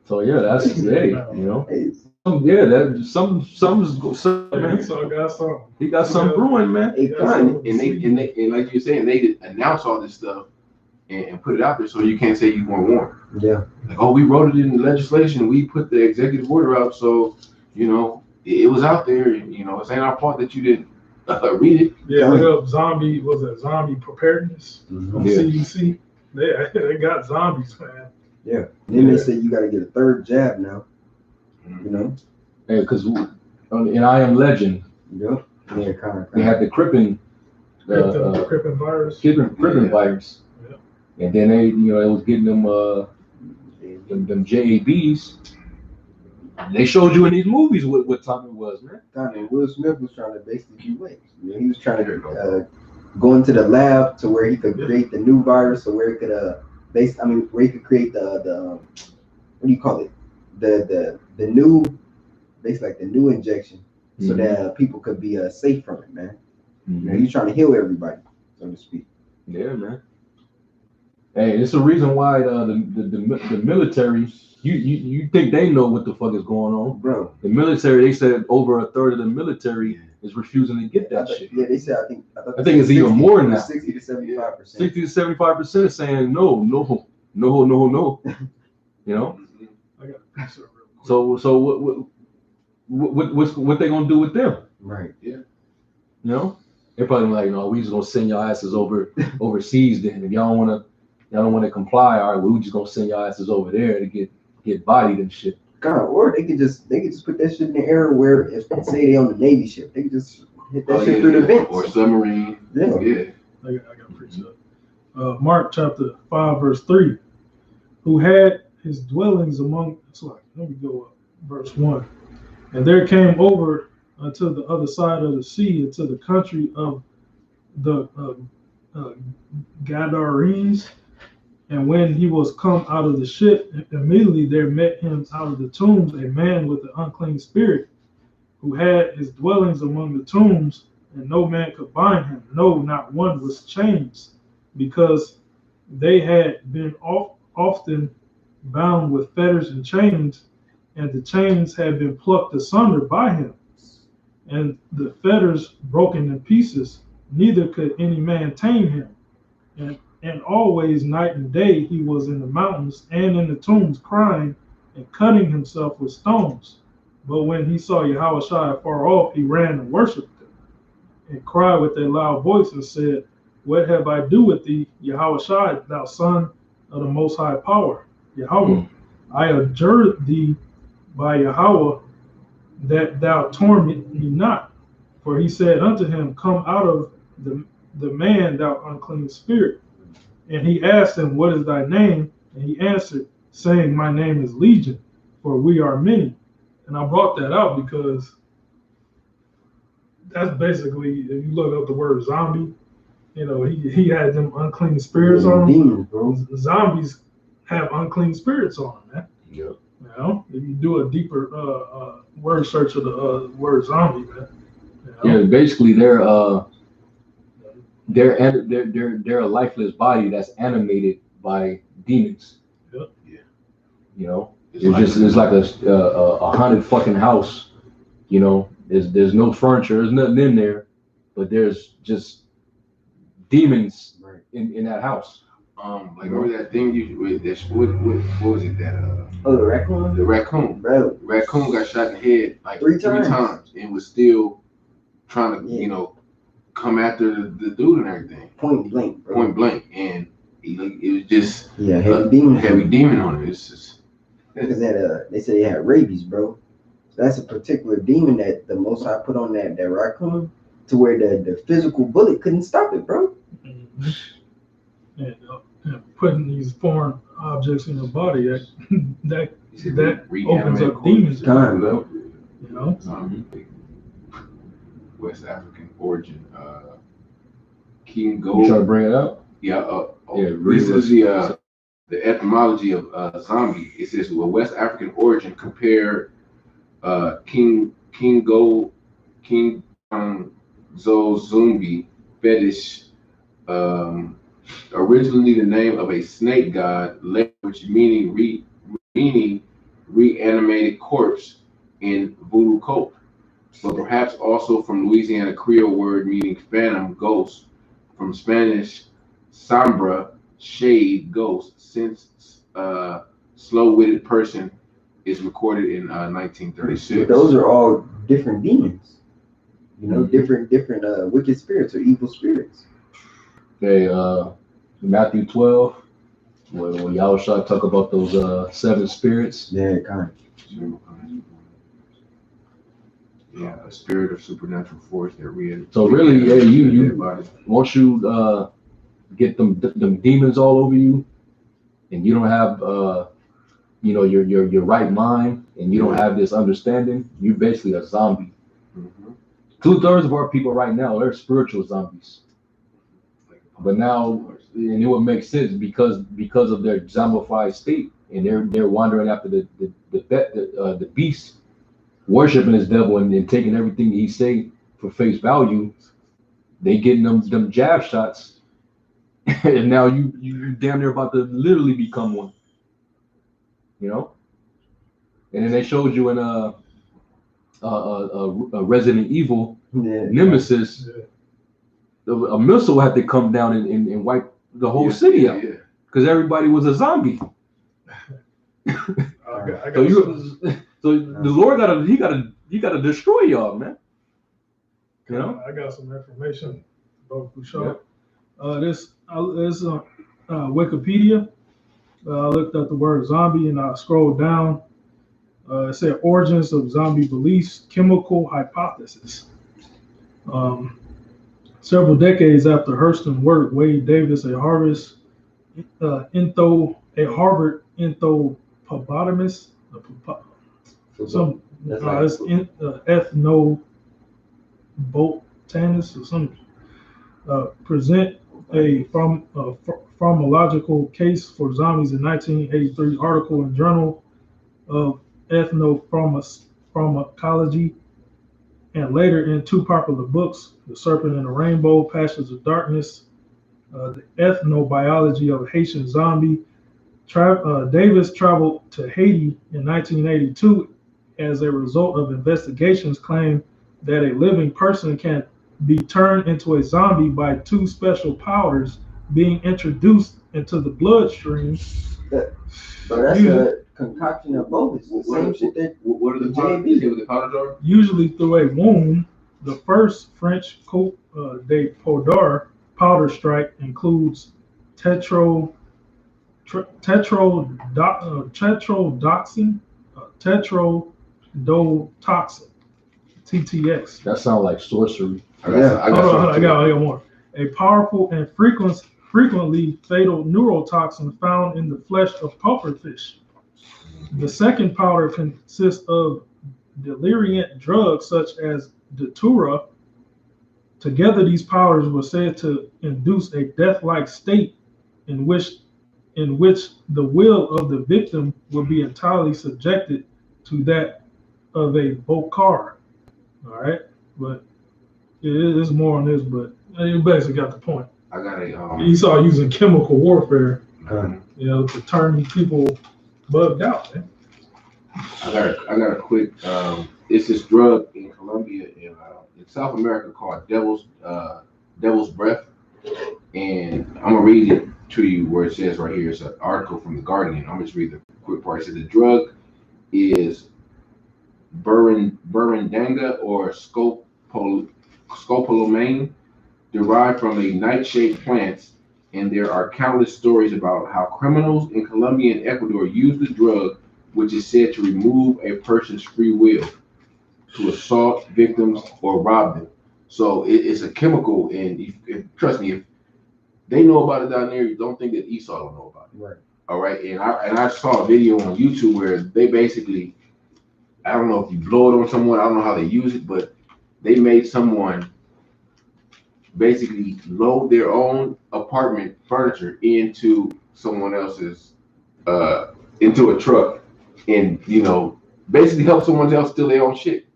So yeah, that's hey, you know. Hey, Yeah, something's Man, so I got something. he got something brewing, man. hey, and like you're saying, they announce all this stuff and put it out there so you can't say you weren't warned. Yeah. Like, oh, we wrote it in the legislation, we put the executive order out, so you know it was out there. You know, it's ain't our fault that you didn't read it. Yeah, look up zombie preparedness Mm-hmm. on CDC. They got zombies, man. Yeah. Then they say you got to get a third jab now. You know. Yeah, because in I Am Legend, Yep. Yeah, kind of. they had the Crippen Crippen virus. Crippen virus, Yeah. and then they, it was getting them them JABs. They showed you in these movies what time it was, man. And Will Smith was trying to basically do what? He was trying to go into the lab to where he could create the new virus, or where he could where he could create the what do you call it? The new, basically like the new injection, so that people could be safe from it, man. Mm-hmm. You know, he's trying to heal everybody, so to speak. Yeah, man. Hey, it's a reason why the military. You think they know what the fuck is going on, bro? The military, they said over a third of the military is refusing to get that shit. Yeah, they said I think it's even more than that. 60 to 75%. 60 to 75% is saying no. You know. I got a picture real quick. So what they gonna do with them? Right. Yeah. You know, they're probably like, no, we just gonna send your asses overseas. Then if y'all don't wanna comply, all right, we just gonna send your asses over there to get bodied and shit. God, or they could just put that shit in the air where, if say they on the Navy ship, they could just hit that shit through the vents. Or submarine. Yeah. I got a picture. Mark chapter 5 verse 3. Who had his dwellings among. Let me go up. Verse 1. And there came over unto the other side of the sea, into the country of the Gadarenes. And when he was come out of the ship, immediately there met him out of the tombs a man with an unclean spirit, who had his dwellings among the tombs, and no man could bind him. No, not one was chains, because they had been often bound with fetters and chains, and the chains had been plucked asunder by him, and the fetters broken in pieces. Neither could any man tame him. And always night and day he was in the mountains and in the tombs, crying and cutting himself with stones. But when he saw Yahushua afar off, he ran and worshipped him, and cried with a loud voice and said, What have I do with thee, Yahushua, thou son of the Most High Power? Yahweh, I adjure thee by Yahweh that thou torment me not. For he said unto him, Come out of the man, thou unclean spirit. And he asked him, What is thy name? And he answered, saying, My name is Legion, for we are many. And I brought that out because that's basically, if you look up the word zombie, he had them unclean spirits on him. Demons, bro. Zombies have unclean spirits on them, man. Yep. If you do a deeper word search of the word zombie, man. Yeah, basically they're a lifeless body that's animated by demons. Yep. Yeah. It's like a haunted fucking house. There's no furniture, there's nothing in there, but there's just demons in that house. Like remember that thing what was it that Oh, the raccoon? the raccoon. Bro. The raccoon got shot in the head like Three three times. times and was still trying to, come after the dude and everything. Point blank, bro. Point blank. And it was just heavy demon. Heavy demon on it. It's just Because they say he had rabies, bro. So that's a particular demon that the Most High put on that raccoon, to where the physical bullet couldn't stop it, bro. Mm-hmm. And putting these foreign objects in your body, that opens up demons. Time, bro. West African origin. King You Gold. trying to bring it up? Yeah. This is the etymology of zombie. It says, well, West African origin compared King Zombi fetish, originally the name of a snake god, language meaning reanimated corpse in voodoo cult, but perhaps also from Louisiana Creole word meaning phantom, ghost, from Spanish sombra, shade, ghost, since slow-witted person is recorded in 1936. But those are all different demons. Different wicked spirits or evil spirits. Okay, Matthew 12, when Yahushua talk about those 7 spirits. Yeah, kind of. Yeah, a spirit of supernatural force that So really, once you get them demons all over you, and you don't have your right mind, and you don't have this understanding, you're basically a zombie. Mm-hmm. 2/3 of our people right now are spiritual zombies. But now, and it would make sense because of their zombified state, and they're wandering after the beast, worshiping this devil and taking everything he say for face value. They getting them jab shots, and now you damn near about to literally become one. And then they showed you in a Resident Evil Nemesis. A missile had to come down and wipe the whole city out because everybody was a zombie. So the Lord gotta destroy y'all, man. I got some information about Bouchard. This is Wikipedia. I looked up the word zombie and I scrolled down. It said origins of zombie beliefs, chemical hypothesis. Several decades after Hurston work, Wade Davis, a Harvard entomologist, ethnobotanist or something, present a pharmacological case for zombies in 1983 article in Journal of Ethnopharmacology. and later in two popular books, The Serpent and the Rainbow, Passions of Darkness, The Ethnobiology of a Haitian Zombie. Davis traveled to Haiti in 1982 as a result of investigations claimed that a living person can be turned into a zombie by two special powders being introduced into the bloodstream. But that's a concoction of both. It's the same shit that What are the powder? JB. With the powder jar? Usually through a wound. The first French coup de poudre powder strike includes tetrodotoxin, TTX. That sounds like sorcery. I got more. A powerful and frequently fatal neurotoxin found in the flesh of pufferfish. The second powder consists of deliriant drugs such as datura. Together, these powders were said to induce a death-like state in which the will of the victim would be entirely subjected to that of a bokar. All right, but it is more on this, but you basically got the point. I got a. Esau using chemical warfare, Okay. to turn people bugged out. Man. I got a quick. It's this drug in Colombia in South America called Devil's Breath, and I'm gonna read it to you where it says right here. It's an article from the Guardian. I'm gonna just read the quick part. It says the drug is burundanga or scopolamine, derived from a nightshade plant, and there are countless stories about how criminals in Colombia and Ecuador use the drug, which is said to remove a person's free will to assault victims or rob them. So it's a chemical, and trust me, if they know about it down there, you don't think that Esau don't know about it. Right. All right, and I saw a video on YouTube where they basically, I don't know if you blow it on someone, I don't know how they use it, but they made someone basically load their own apartment furniture into someone else's, into a truck, and basically help someone else steal their own shit.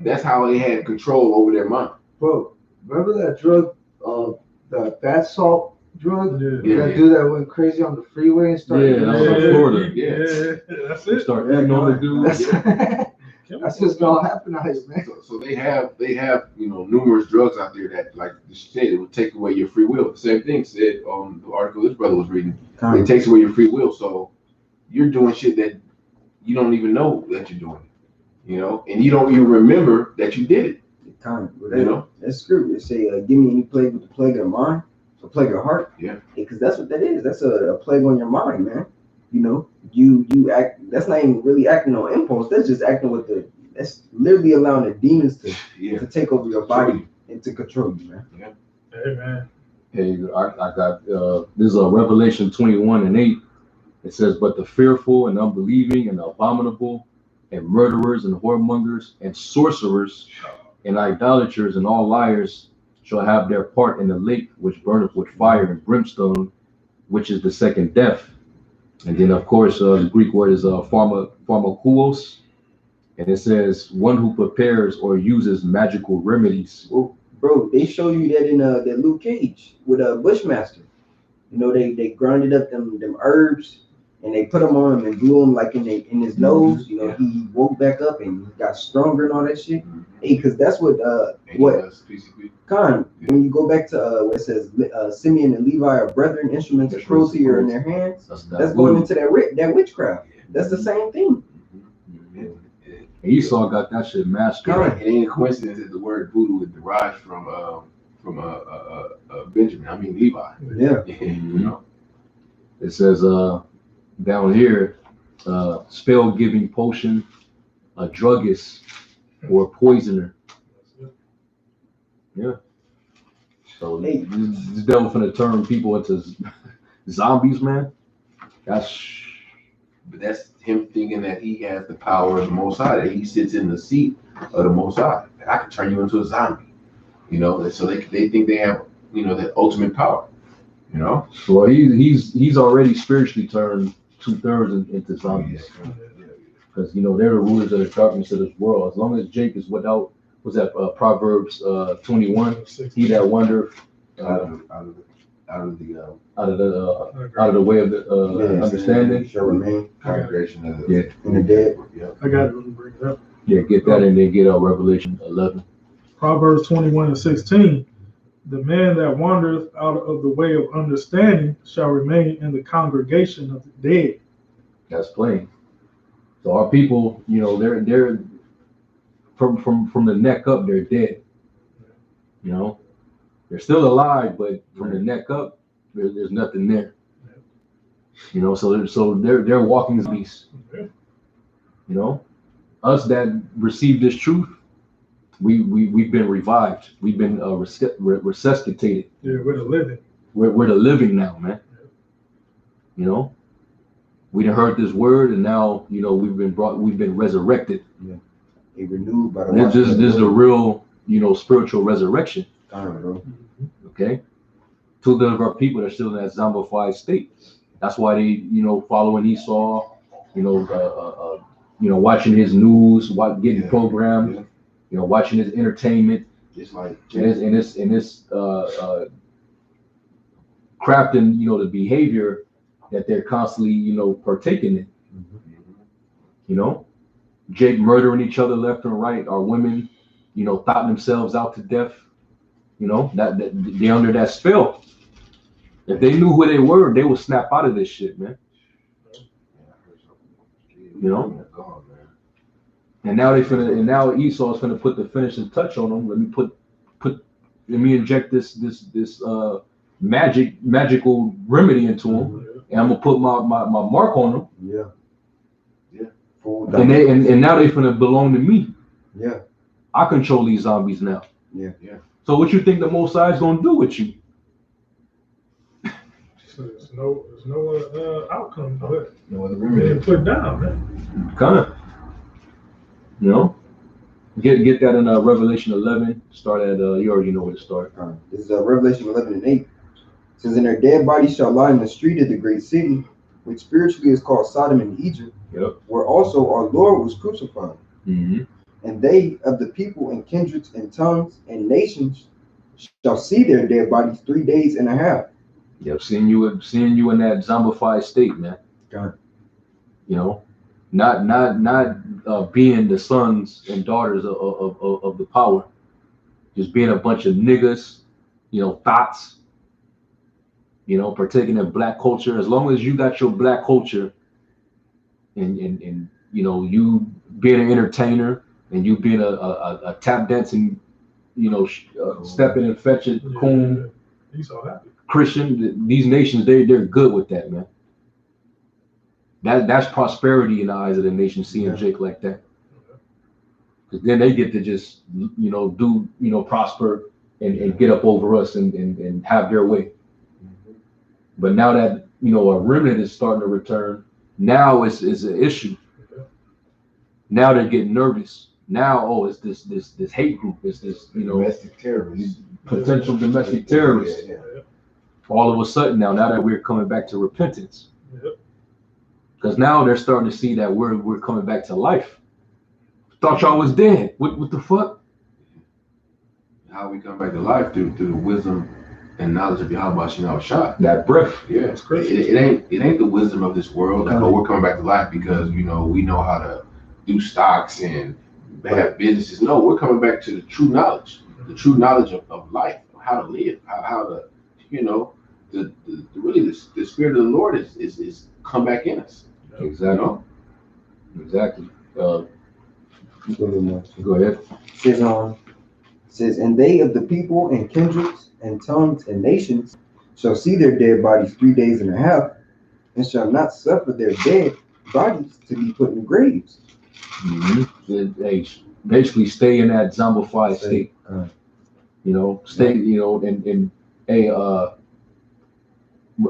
That's how they had control over their mind. Bro, remember that drug, the bath salt drug? Yeah. That dude that went crazy on the freeway and started. Yeah, that was in Florida. Yeah, that's They it. start acting on the dude. That's what's gonna happen out here, man. So they have numerous drugs out there that, like you said, it would take away your free will. The same thing said on the article this brother was reading. It takes away your free will. So you're doing shit that you don't even know that you're doing, and you don't even remember that you did it. That's screwed. They say, give me any plague with the plague of mind, a plague of heart. Yeah. Because that's what that is. That's a plague on your mind, man. You act. That's not even really acting on impulse. That's just acting with that's literally allowing the demons to take over your body and to control you, man. Yeah. Hey, man. Hey, I got this is Revelation 21:8. It says, "But the fearful and unbelieving and abominable and murderers and whoremongers and sorcerers and idolaters and all liars shall have their part in the lake which burneth with fire and brimstone, which is the second death." And then, of course, the Greek word is pharmakouos, and it says one who prepares or uses magical remedies. Well, bro, they show you that in that Luke Cage with a Bushmaster. They grinded up them herbs and they put them on him and blew him like in his nose. He woke back up and he got stronger and all that shit. Hey, because that's what when you go back to what it says, Simeon and Levi are brethren, instruments of cruelty are in their hands. That's going into that witchcraft. That's the same thing. Esau got that shit mastered. It ain't a coincidence that the word voodoo is derived from Benjamin. Levi. Yeah. It says down here, spell giving potion, a druggist or a poisoner. Yeah. So this devil finna turn people into zombies, man. But that's him thinking that he has the power of the Most High, that he sits in the seat of the Most High. That I can turn you into a zombie, and so they think they have, that ultimate power, Well, he's already spiritually turned 2/3 into zombies, because they're the rulers of the darkness of this world. As long as Jake is without was that Proverbs 21? He that wandereth out of the way of the understanding shall remain. Congregation of Yeah. In the dead. Yeah. I got it. Let me bring it up. Yeah, get that and then get Revelation 11. Proverbs 21:16. The man that wandereth out of the way of understanding shall remain in the congregation of the dead. That's plain. So our people, you know, they're from the neck up, they're dead. You know, they're still alive, but from the neck up, there's nothing there. You know, so they're walking zombies. You know, us that receive this truth, we've been revived. We've been resuscitated. Yeah, we're the living. We're the living now, man. You know, we done heard this word, and now you know we've been resurrected. He renewed by the This is the real, you know, spiritual resurrection. bro. Okay, two of our people are still in that zombified state. That's why they, you know, following Esau, you know, watching his news, getting programmed, Yeah. you know, watching his entertainment, It's like and it's crafting, you know, the behavior that they're constantly, you know, partaking in. You know, Jake murdering each other left and right. Our women, you know, thought themselves out to death. You know, that they're under that spell. If they knew who they were, they would snap out of this shit, man. You know? And now now Esau's gonna put the finishing touch on them. Let me inject this magical remedy into them, and I'm gonna put my mark on them. Yeah. And now they finna belong to me. Yeah. I control these zombies now. Yeah. So what you think the Most High is gonna do with you? So there's no outcome to it. no other Being remedy. put down, man. Kind of. You know? Get that in Revelation 11. Start at you already know where to start. This is Revelation 11:8. It says, "And their dead bodies shall lie in the street of the great city, which spiritually is called Sodom and Egypt, Yep. where also our Lord was crucified. Mm-hmm. And they of the people and kindreds and tongues and nations shall see their dead bodies 3 days and a half." Yep. Seeing you in that zombified state, man. God. You know, not being the sons and daughters of the power, just being a bunch of niggas, you know, thoughts, you know, partaking in black culture. As long as you got your black culture, and you know, you being an entertainer and you being a tap dancing, you know, stepping and fetching coon He's so happy. Christian, these nations, they're good with that, man. That's prosperity in the eyes of the nation, seeing Jake like that. Because then they get to just, you know, prosper and get up over us and have their way. But now that, you know, a remnant is starting to return, now it's an issue. Now they're getting nervous. Now, it's this hate group. It's this, you know, Domestic terrorists. potential domestic terrorists. Yeah. All of a sudden now that we're coming back to repentance. Because now they're starting to see that we're coming back to life. Thought y'all was dead. What the fuck? How we come back to life through the wisdom and knowledge of Yahweh Shah Shah. That breath. Yeah, it's crazy. It ain't the wisdom of this world. Like, we're coming back to life because we know how to do stocks and have businesses. No, we're coming back to the true knowledge of life, how to live, how to, you know, really the spirit of the Lord is come back in us. Exactly. You know? Exactly. Go ahead. It says, "And they of the people and kindreds and tongues and nations shall see their dead bodies 3 days and a half, and shall not suffer their dead bodies to be put in graves." Mm-hmm. They basically stay in that zombified state. You know, stay. You know, and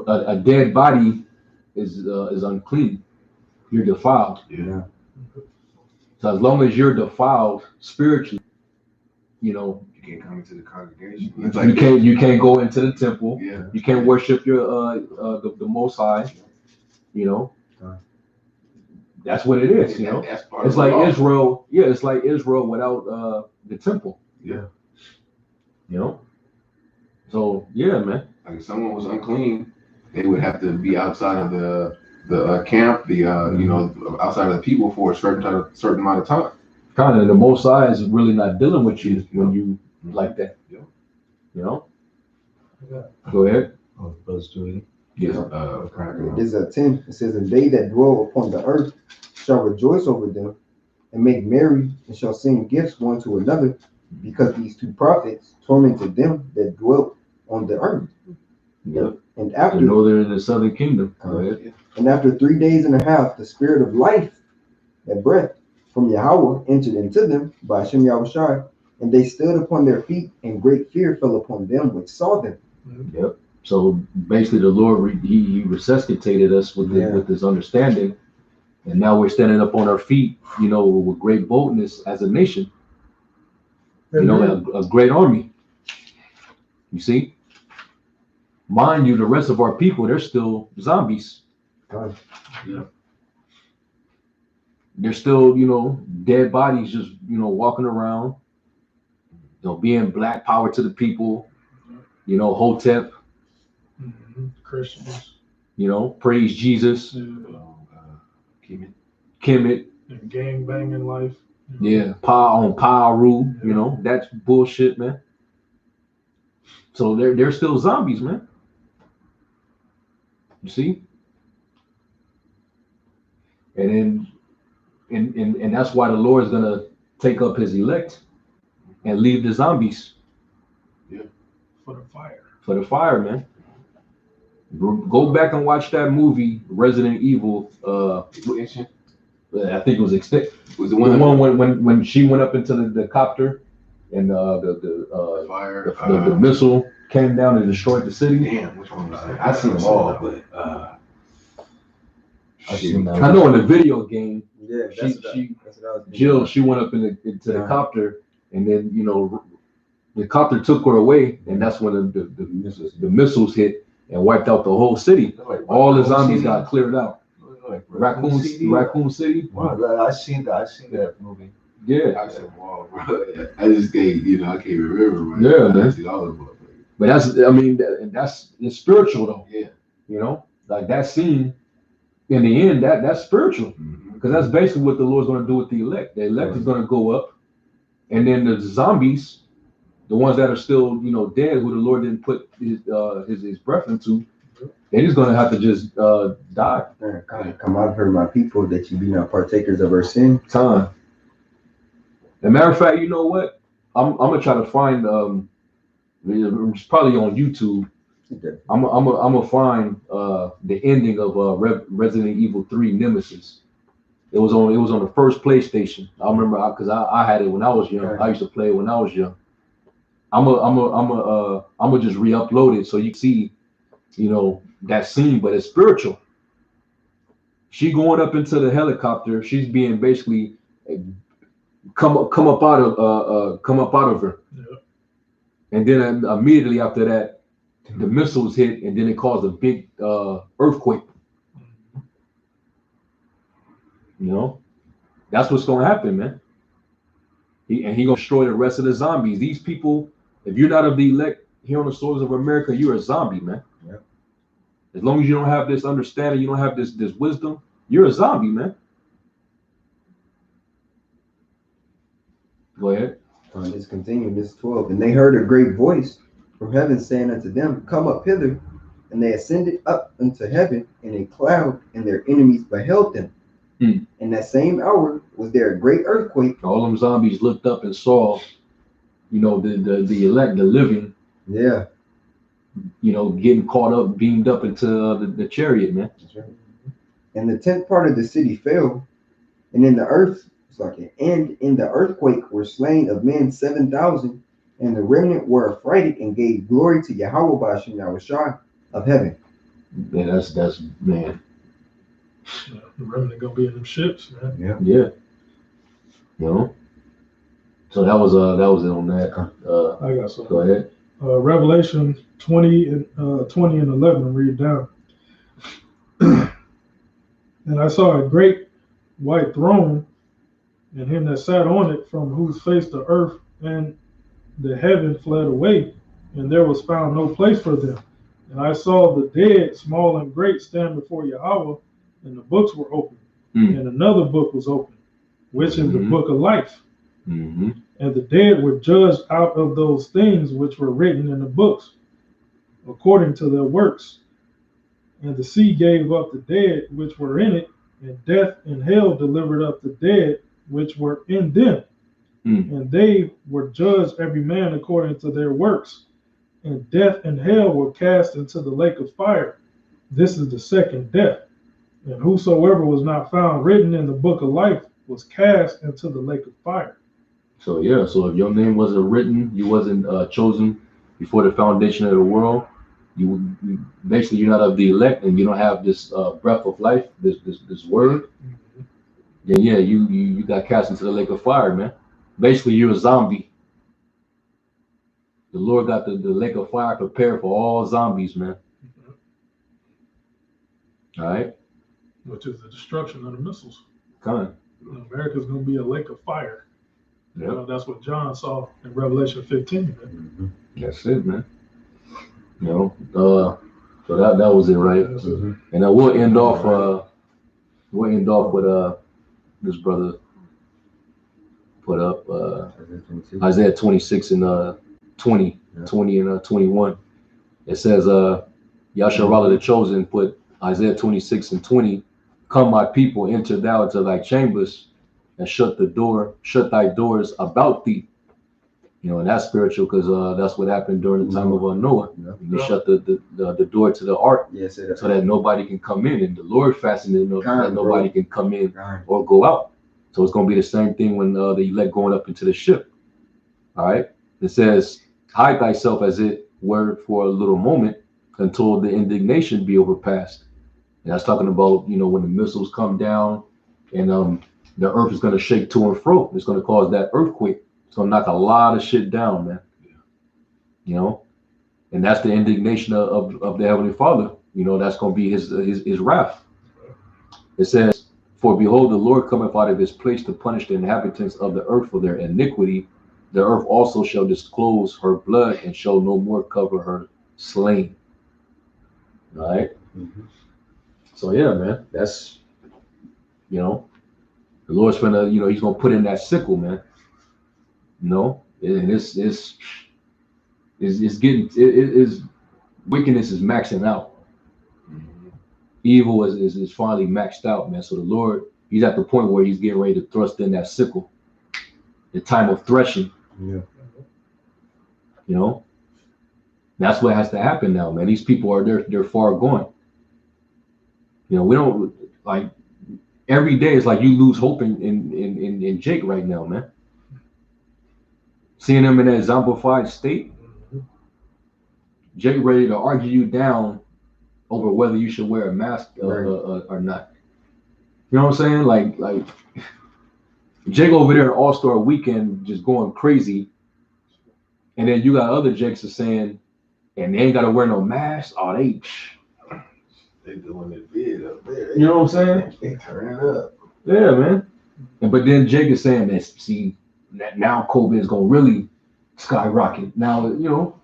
a dead body is unclean. You're defiled. Yeah. So as long as you're defiled spiritually, you know, You can't come into the congregation. you can't go into the temple. Yeah. You can't worship your the Most High. You know, That's what it is, you know. That's part It's of the like law. Israel. Yeah, it's like Israel without the temple. Yeah. You know. So yeah, man. Like if someone was unclean, they would have to be outside of the camp, you know, outside of the people for a certain amount of time. Kind of the Most High is really not dealing with you when you like that. Yeah. You know. Yeah. Go ahead. Oh, Brother Stewie. Yes. This is a 10. It says, and they that dwell upon the earth shall rejoice over them and make merry and shall send gifts one to another, because these two prophets tormented them that dwelt on the earth. Yep. And The after northern and the southern kingdom. Go ahead. and after 3 days and a half, the spirit of life, that breath from Yahweh, entered into them by Hashem Yahushai, and they stood upon their feet, and great fear fell upon them which saw them. Yep. So basically, the Lord he resuscitated us with with His understanding, and now we're standing up on our feet, you know, with great boldness as a nation. You know, a great army. You see, mind you, the rest of our people, they're still zombies. Yeah. They're still, you know, dead bodies, just walking around. You know, being black power to the people. You know, Hotep. Christians. You know, praise Jesus. Kemet. And gang banging life. Yeah, power rule. You know, that's bullshit, man. So they're still zombies, man. You see? And then and that's why the Lord is gonna take up His elect and leave the zombies. Yeah. For the fire. For the fire, man. Go back and watch that movie, Resident Evil. I think it was Was the one when she went up into the copter and the fire, the missile came down and destroyed the city. Damn, which one was that? I seen them all, but I know in the video game, Yeah, that's what I was Jill, she went up into the copter, and then the copter took her away, and that's when the missiles hit and wiped out the whole city. All the zombies got cleared out. Raccoon City. Wow, I seen that movie. Yeah. I said, wow, bro. I just can't, I can't remember. Right? Yeah, man. I seen all of them. But it's spiritual though. Yeah. You know, like that scene in the end, that's spiritual. Because that's basically what the Lord's going to do with the elect. The elect is going to go up, and then the zombies, the ones that are still, dead, who the Lord didn't put his breath into, they're just going to have to just die. Come out, heard my people, that you be not partakers of our sin. Time. As a matter of fact, you know what? I'm gonna try to find it's probably on YouTube. I'm gonna find the ending of Resident Evil 3 Nemesis. It was on the first PlayStation. I remember because I had it when I was young. Right. I used to play it when I was young. I'm gonna just re-upload it so you can see, that scene, but it's spiritual. She going up into the helicopter. She's being basically come up out of her. Yeah. And then immediately after that, the missiles hit, and then it caused a big earthquake. That's what's gonna happen, man. He gonna destroy the rest of the zombies. These people, if you're not of the elect here on the soils of America, you're a zombie, man. Yeah. As long as you don't have this understanding, you don't have this wisdom, you're a zombie, man. Go ahead. Let's continue. This 12. And they heard a great voice from heaven saying unto them, come up hither. And they ascended up into heaven in a cloud, and their enemies beheld them. In that same hour was there a great earthquake. All them zombies looked up and saw, the elect, the living. Yeah. Getting caught up, beamed up into the chariot, man. That's right. And the 10th part of the city fell, and in the earth, and in the earthquake were slain of men 7,000, and the remnant were affrighted and gave glory to Yahweh by Hashem Yahushua of heaven. Yeah, that's man. Yeah, the remnant gonna be in them ships, man. Yeah. So that was it on that. I got something. Go ahead. Revelation 20 and 11, read down. And I saw a great white throne, and him that sat on it, from whose face the earth and the heaven fled away, and there was found no place for them. And I saw the dead, small and great, stand before Yahweh, and the books were opened. And another book was opened, which is the book of life. And the dead were judged out of those things which were written in the books, according to their works. And the sea gave up the dead which were in it, and death and hell delivered up the dead which were in them. And they were judged every man according to their works. And death and hell were cast into the lake of fire. This is the second death. And whosoever was not found written in the book of life was cast into the lake of fire. So yeah, so if your name wasn't written, you wasn't chosen before the foundation of the world, you basically you're not of the elect, and you don't have this breath of life, this word. Then yeah, you got cast into the lake of fire, man. Basically, you're a zombie. The Lord got the lake of fire prepared for all zombies, man. All right. Which is the destruction of the missiles. Come on. America's going to be a lake of fire. Yep. You know, that's what John saw in Revelation 15. That's it, man. You know, so that was it, right? And then we'll end off with this brother put up Isaiah 26 and 20 and 21. It says Yasharallah the chosen put Isaiah 26 and 20, come my people, enter thou into thy chambers, and shut thy doors about thee. You know, and that's spiritual, because that's what happened during the time of Noah. He shut the door to the ark, so that nobody can come in, and the Lord fastened it so that nobody can come in or go out. So it's going to be the same thing when the elect going up into the ship. All right. It says, hide thyself as it were for a little moment until the indignation be overpassed. And that's talking about, you know, when the missiles come down and the earth is going to shake to and fro. It's going to cause that earthquake. It's going to knock a lot of shit down, man. You know, and that's the indignation of the Heavenly Father. You know, that's going to be his wrath. It says, for behold, the Lord cometh out of his place to punish the inhabitants of the earth for their iniquity. The earth also shall disclose her blood and shall no more cover her slain. All right. So yeah, man, that's, you know, the Lord's gonna, you know, he's gonna put in that sickle, man. You know, and it's getting wickedness is maxing out. Evil is finally maxed out, man. So the Lord, he's at the point where he's getting ready to thrust in that sickle. The time of threshing. Yeah. You know, that's what has to happen now, man. These people are they're far gone. You know, we don't like every day. It's like you lose hope in Jake right now, man. Seeing him in that zombified state, Jake ready to argue you down over whether you should wear a mask or not. You know what I'm saying? Like Jake over there at All-Star Weekend just going crazy, and then you got other Jakes are saying, and they ain't got to wear no mask. Oh, they doing it big up there. You know what I'm saying? They turn it up. Yeah, man. But then Jake is saying that, see, that now COVID is gonna really skyrocket. Now, you know,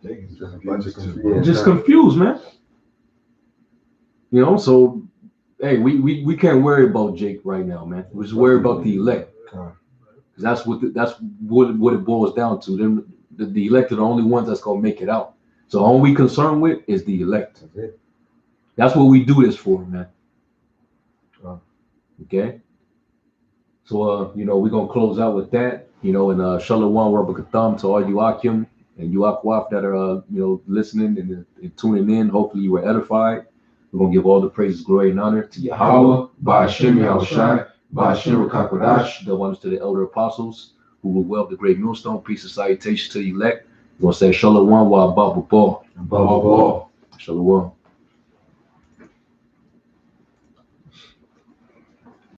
Just a bunch of confusion. just confused, man. You know, so hey, we can't worry about Jake right now, man. We're just worried about the elect, because that's what it boils down to. Them the elect are the only ones that's gonna make it out. So all we concerned with is the elect. That's what we do this for, man. Okay. So you know, we're gonna close out with that. You know, and Shalom Rabakatham to all you Akim and you Akwaf that are you know, listening and tuning in. Hopefully you were edified. We're gonna give all the praises, glory, and honor to Yahweh, Ba'ashem Yahushai, Ba'ashem Rakakwadash, the ones to the elder apostles who will weld the great millstone. Peace and salutation to the elect. We're gonna say Shalom wa Babu Paul. Shalom.